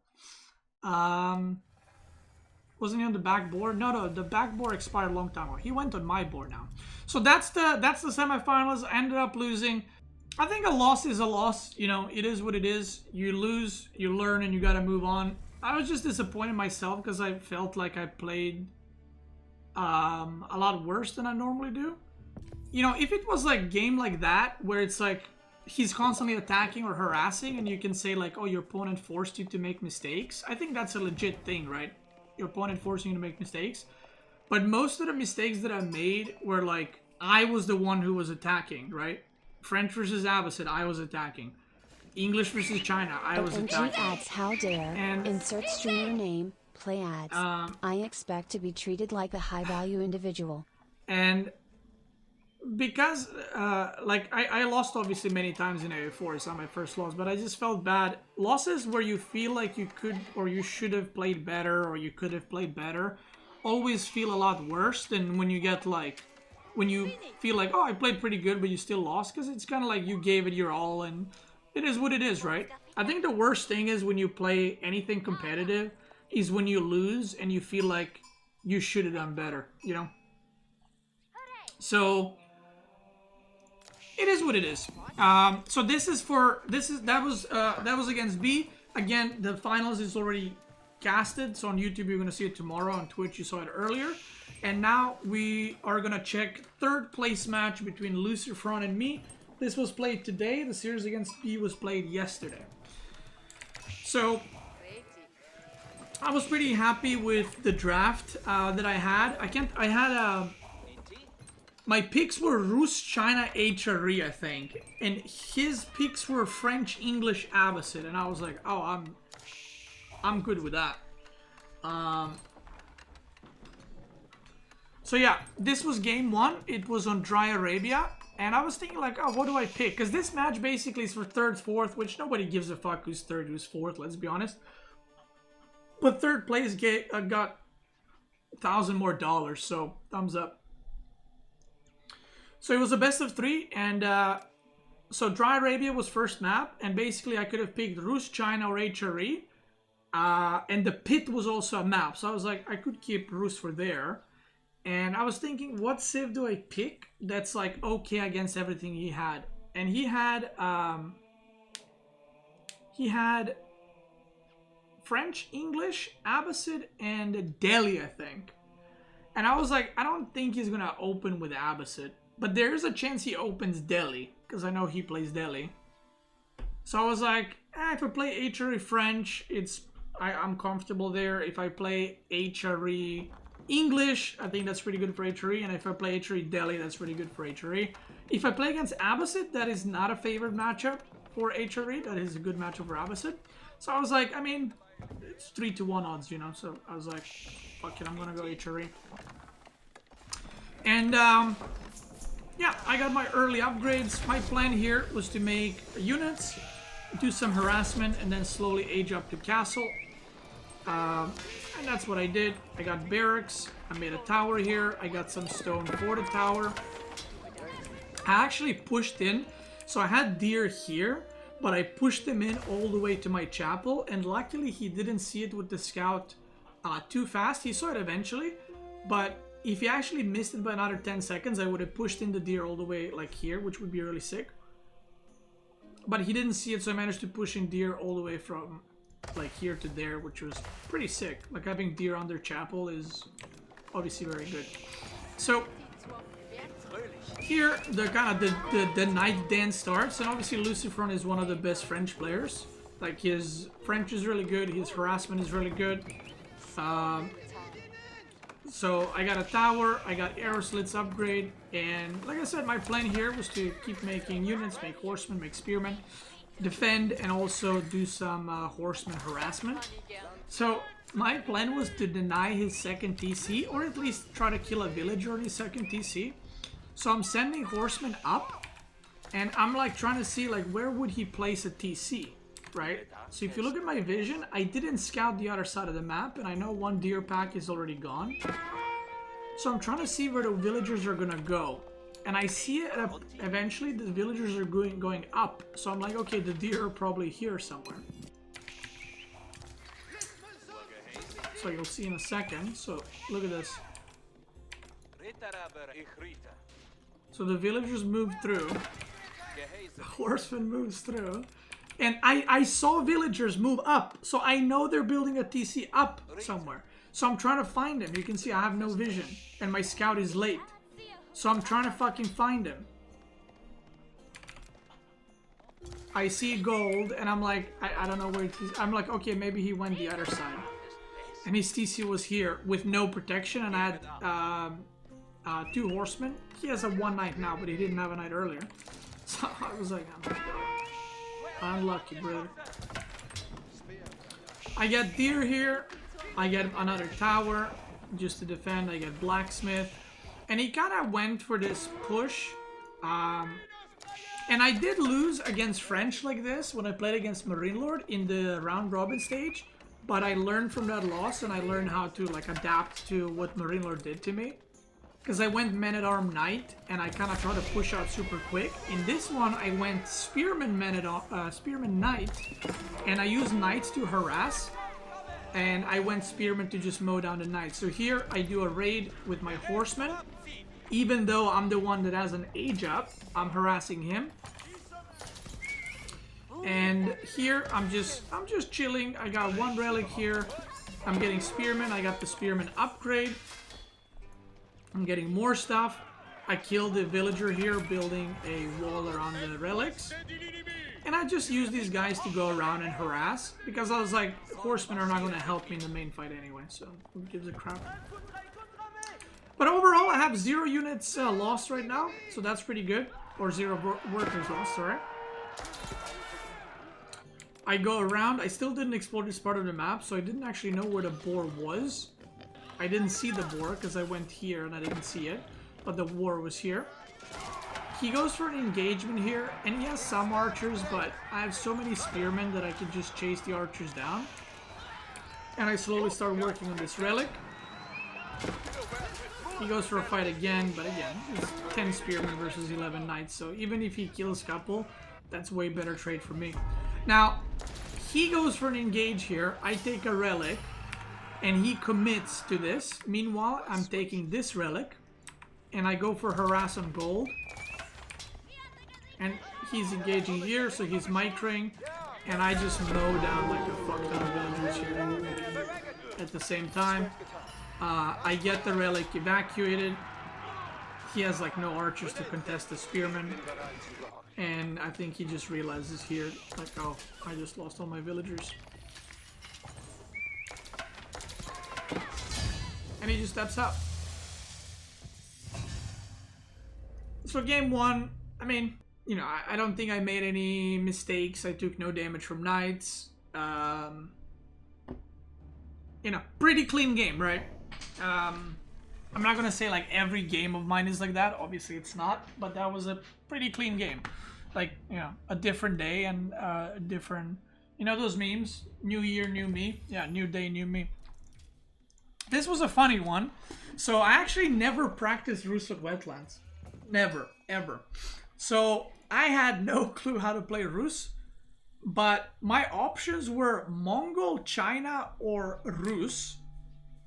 Wasn't he on the back board? No, the back board expired a long time ago. He went on my board now. So that's the semifinals. I ended up losing. I think a loss is a loss. You know, it is what it is. You lose, you learn, and you got to move on. I was just disappointed myself because I felt like I played a lot worse than I normally do. You know, if it was like a game like that, where it's like he's constantly attacking or harassing, and you can say like, oh, your opponent forced you to make mistakes, I think that's a legit thing, right? Your opponent forcing you to make mistakes. But most of the mistakes that I made were like, I was the one who was attacking, right? French versus Abbasid, I was attacking. English versus China, I was attacking. Ads, how dare. And insert streamer name, play ads. I expect to be treated like a high-value individual. And because, like, I lost obviously many times in AO4, it's not my first loss, but I just felt bad. Losses where you feel like you could or you should have played better or you could have played better always feel a lot worse than when you get like, when you feel like, oh, I played pretty good, but you still lost, because it's kind of like you gave it your all and it is what it is, right? I think the worst thing is when you play anything competitive is when you lose and you feel like you should have done better, you know? So it is what it is. So that was against B. Again, the finals is already casted, so on YouTube you're gonna see it tomorrow. On Twitch you saw it earlier. And now we are gonna check third place match between Luciferon and me. This was played today. The series against B was played yesterday. So I was pretty happy with the draft that I had. My picks were Rus, China, HRE, I think. And his picks were French, English, Abbasid. And I was like, oh, I'm good with that. So yeah, this was game 1. It was on Dry Arabia. And I was thinking like, oh, what do I pick? Because this match basically is for 3rd, 4th, which nobody gives a fuck who's 3rd, who's 4th, let's be honest. But 3rd place got $1,000 more, so thumbs up. So it was a best of 3, and so Dry Arabia was first map, and basically I could have picked Rus, China, or HRE, and the pit was also a map, so I was like, I could keep Rus for there, and I was thinking, what civ do I pick that's like okay against everything he had, and he had French, English, Abbasid, and Delhi, I think, and I was like, I don't think he's gonna open with Abbasid. But there is a chance he opens Delhi, because I know he plays Delhi. So I was like, if I play HRE French, I'm comfortable there. If I play HRE English, I think that's pretty good for HRE. And if I play HRE Delhi, that's pretty good for HRE. If I play against Abbasid, that is not a favored matchup for HRE. That is a good matchup for Abbasid. So I was like, I mean, it's 3-1 odds, you know. So I was like, fuck it, I'm going to go HRE. And, yeah, I got my early upgrades. My plan here was to make units, do some harassment, and then slowly age up to castle. And that's what I did. I got barracks. I made a tower here. I got some stone for the tower. I actually pushed in. So I had deer here, but I pushed them in all the way to my chapel. And luckily he didn't see it with the scout too fast. He saw it eventually. But if he actually missed it by another 10 seconds, I would have pushed in the deer all the way like here, which would be really sick. But he didn't see it, so I managed to push in deer all the way from like here to there, which was pretty sick. Like having deer on their chapel is obviously very good. So here the kind of the night dance starts, and obviously Lucifron is one of the best French players. Like his French is really good, his harassment is really good. So I got a tower, I got arrow slits upgrade, and like I said, my plan here was to keep making units, make horsemen, make spearmen, defend, and also do some horseman harassment. So my plan was to deny his second TC, or at least try to kill a villager on his second TC. So I'm sending horsemen up, and I'm like trying to see like where would he place a TC, right? So if you look at my vision, I didn't scout the other side of the map, and I know one deer pack is already gone. So I'm trying to see where the villagers are gonna go. And I see it eventually the villagers are going up. So I'm like, okay, the deer are probably here somewhere. So you'll see in a second. So look at this. So the villagers move through. The horseman moves through. And I saw villagers move up. So I know they're building a TC up somewhere. So I'm trying to find him. You can see I have no vision. And my scout is late. So I'm trying to fucking find him. I see gold and I'm like, I don't know where it is. I'm like, okay, maybe he went the other side. And his TC was here with no protection, and I had 2 horsemen. He has a 1 knight now, but he didn't have a knight earlier. So I was like, unlucky, brother. I get deer here. I get another tower just to defend. I get blacksmith. And he kind of went for this push. And I did lose against French like this when I played against Marine Lord in the round robin stage. But I learned from that loss, and I learned how to like adapt to what Marine Lord did to me. Because I went man-at-arm knight, and I kind of tried to push out super quick. In this one, I went spearman spearman knight, and I used knights to harass. And I went spearman to just mow down the knights. So here I do a raid with my horseman. Even though I'm the one that has an age up, I'm harassing him. And here I'm just chilling. I got 1 relic here. I'm getting spearman. I got the spearman upgrade. I'm getting more stuff. I killed the villager here building a wall around the relics. And I just use these guys to go around and harass. Because I was like, horsemen are not going to help me in the main fight anyway. So who gives a crap. But overall, I have 0 units lost right now. So that's pretty good. Or 0 workers lost, alright. I go around. I still didn't explore this part of the map. So I didn't actually know where the boar was. I didn't see the boar because I went here and I didn't see it. But the boar was here. He goes for an engagement here. And he has some archers. But I have so many spearmen that I can just chase the archers down. And I slowly start working on this relic. He goes for a fight again, but again, it's 10 spearmen versus 11 knights, so even if he kills a couple, that's way better trade for me. Now, he goes for an engage here, I take a relic, and he commits to this. Meanwhile, I'm taking this relic, and I go for harass on gold. And he's engaging here, so he's micring, and I just mow down like a fuck ton of villagers here at the same time. I get the relic evacuated. He has like no archers to contest the spearmen. And I think he just realizes here, like, oh, I just lost all my villagers. And he just steps up. So game 1, I mean, you know, I don't think I made any mistakes. I took no damage from knights. You know, pretty clean game, right? I'm not gonna say like every game of mine is like that, obviously it's not, but that was a pretty clean game. Like, you know, a different day and a different You know those memes? New year, new me? Yeah, new day, new me. This was a funny one. So I actually never practiced Rus at Wetlands. Never, ever. So I had no clue how to play Rus. But my options were Mongol, China, or Rus.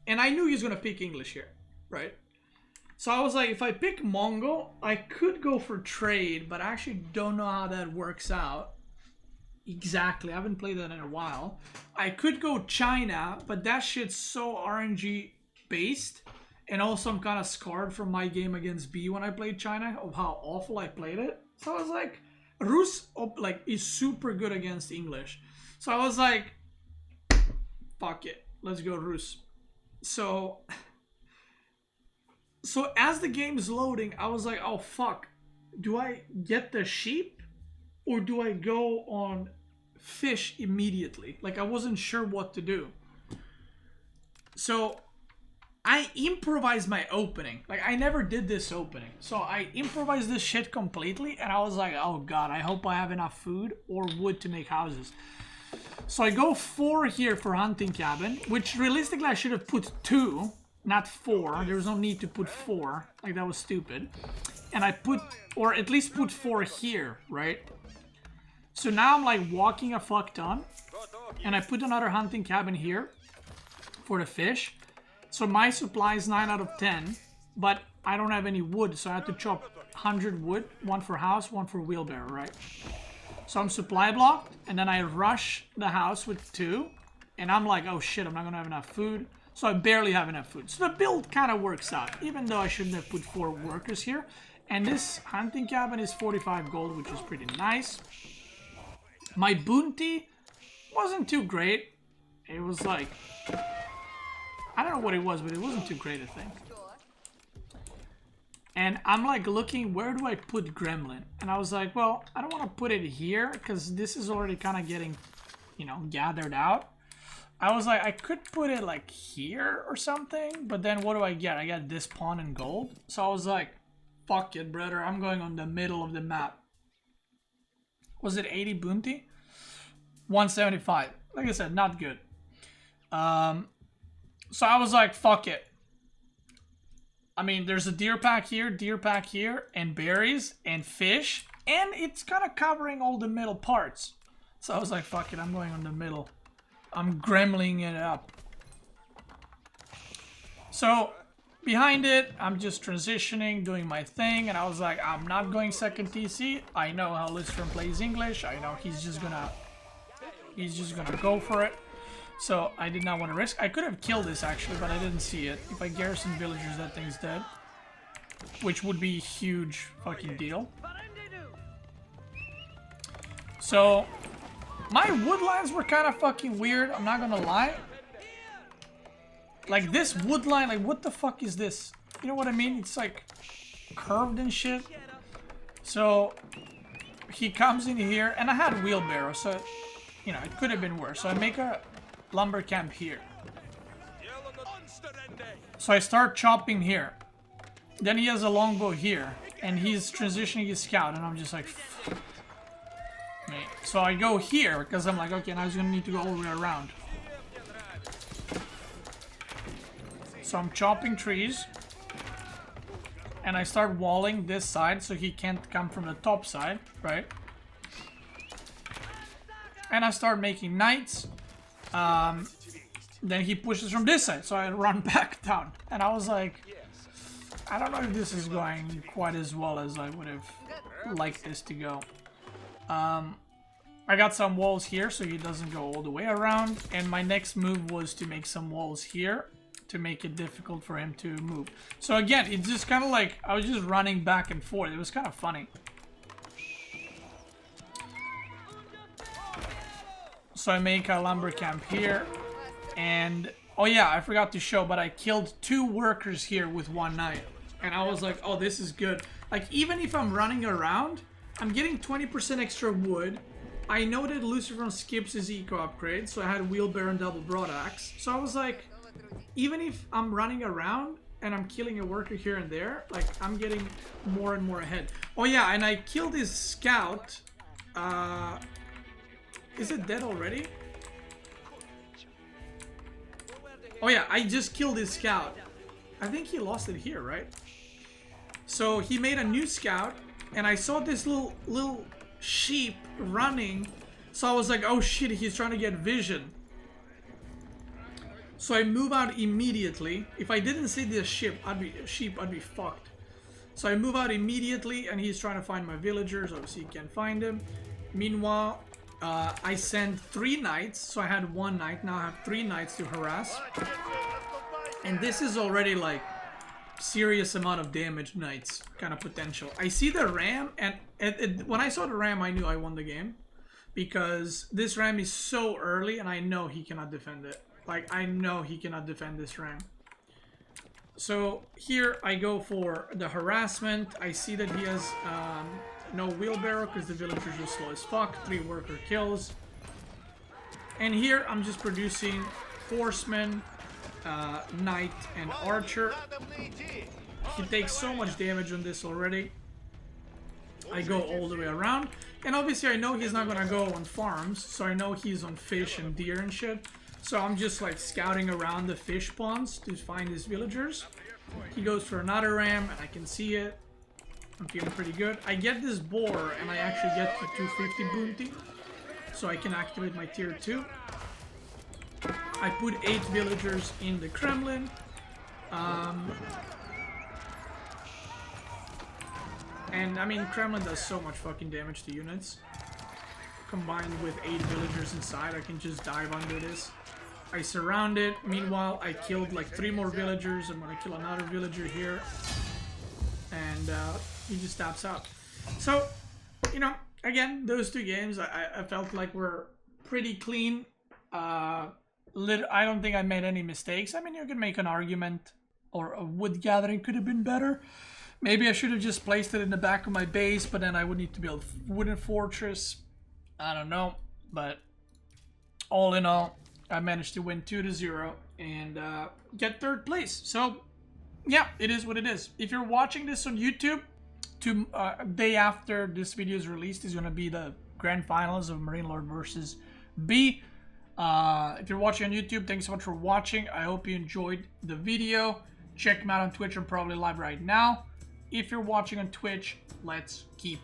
And I knew he was going to pick English here, right? So I was like, if I pick Mongol, I could go for trade, but I actually don't know how that works out. Exactly, I haven't played that in a while. I could go China, but that shit's so RNG based. And also I'm kind of scarred from my game against B when I played China, of how awful I played it. So I was like, Rus like is super good against English. So I was like, fuck it, let's go Rus. So as the game is loading, I was like, oh fuck, do I get the sheep or do I go on fish immediately? Like I wasn't sure what to do. So I improvised my opening. Like I never did this opening. So I improvised this shit completely and I was like, oh god, I hope I have enough food or wood to make houses. So I go 4 here for hunting cabin, which realistically I should have put 2, not 4. There was no need to put 4. Like that was stupid. And I put, or at least put 4 here, right? So now I'm like walking a fuck ton. And I put another hunting cabin here for the fish. So my supply is 9 out of 10. But I don't have any wood, so I have to chop 100 wood. 1 for house, 1 for wheelbarrow, right? So I'm supply blocked, and then I rush the house with 2. And I'm like, oh shit, I'm not gonna have enough food. So I barely have enough food. So the build kind of works out, even though I shouldn't have put 4 workers here. And this hunting cabin is 45 gold, which is pretty nice. My bounty wasn't too great. It was like, I don't know what it was, but it wasn't too great, I think. And I'm like looking, where do I put Gremlin? And I was like, well, I don't want to put it here because this is already kind of getting, you know, gathered out. I was like, I could put it like here or something, but then what do I get? I get this pawn and gold. So I was like, fuck it, brother. I'm going on the middle of the map. Was it 80 bounty? 175. Like I said, not good. So I was like, fuck it. I mean, there's a deer pack here, and berries, and fish, and it's kind of covering all the middle parts. So I was like, fuck it, I'm going on the middle. I'm gremling it up. So, behind it, I'm just transitioning, doing my thing, and I was like, I'm not going second TC. I know how Listrom plays English. I know he's just gonna go for it. So I did not want to risk. I could have killed this actually, but I didn't see it. If I garrison villagers, that thing's dead. Which would be a huge fucking deal. So my woodlands were kind of fucking weird, I'm not gonna lie. Like this woodline, like what the fuck is this? You know what I mean? It's like curved and shit. So he comes in here, and I had wheelbarrow, so you know, it could have been worse. So I make a lumber camp here. So I start chopping here. Then he has a longbow here, and he's transitioning his scout, and I'm just like, mate. So I go here because I'm like, okay, now he's gonna need to go all the way around. So I'm chopping trees, and I start walling this side so he can't come from the top side, right? And I start making knights. Then he pushes from this side, so I run back down. And I was like, I don't know if this is going quite as well as I would have liked this to go. I got some walls here so he doesn't go all the way around. And my next move was to make some walls here to make it difficult for him to move. So again, it's just kind of like, I was just running back and forth. It was kind of funny. So I make a lumber camp here, and oh yeah, I forgot to show, but I killed 2 workers here with 1 knight, and I was like, oh, this is good. Like even if I'm running around, I'm getting 20% extra wood. I know that Lucifer skips his eco upgrade, so I had wheelbarrow and double broadaxe. So I was like, even if I'm running around and I'm killing a worker here and there, like I'm getting more and more ahead. Oh yeah, and I killed his scout. Is it dead already? Oh yeah, I just killed his scout. I think he lost it here, right? So he made a new scout, and I saw this little sheep running. So I was like, oh shit, he's trying to get vision. So I move out immediately. If I didn't see this sheep, I'd be fucked. So I move out immediately, and he's trying to find my villagers. Obviously, you can't find him. Meanwhile, I sent 3 knights. So I had 1 knight. Now I have 3 knights to harass. And this is already like serious amount of damage knights kind of potential. I see the ram, and when I saw the ram, I knew I won the game. Because this ram is so early, and I know he cannot defend it. Like, I know he cannot defend this ram. So here I go for the harassment. I see that he has no wheelbarrow because the villagers are slow as fuck. 3 worker kills. And here I'm just producing horseman, knight, and archer. He takes so much damage on this already. I go all the way around. And obviously I know he's not gonna go on farms. So I know he's on fish and deer and shit. So I'm just like scouting around the fish ponds to find his villagers. He goes for another ram, and I can see it. I'm feeling pretty good. I get this boar, and I actually get the 250 bounty. So I can activate my tier 2. I put 8 villagers in the Kremlin. And I mean, Kremlin does so much fucking damage to units. Combined with 8 villagers inside, I can just dive under this. I surround it. Meanwhile, I killed like 3 more villagers. I'm gonna kill another villager here. And he just taps out. So, you know, again, those 2 games, I felt like were pretty clean. I don't think I made any mistakes. I mean, you could make an argument, or a wood gathering could have been better. Maybe I should have just placed it in the back of my base, but then I would need to build a wooden fortress. I don't know, but all in all, I managed to win 2-0 and get 3rd place. So, yeah, it is what it is. If you're watching this on YouTube, day after this video is released is going to be the grand finals of Marine Lord versus B. If you're watching on YouTube, thanks so much for watching. I hope you enjoyed the video. Check them out on Twitch. I'm probably live right now. If you're watching on Twitch, let's keep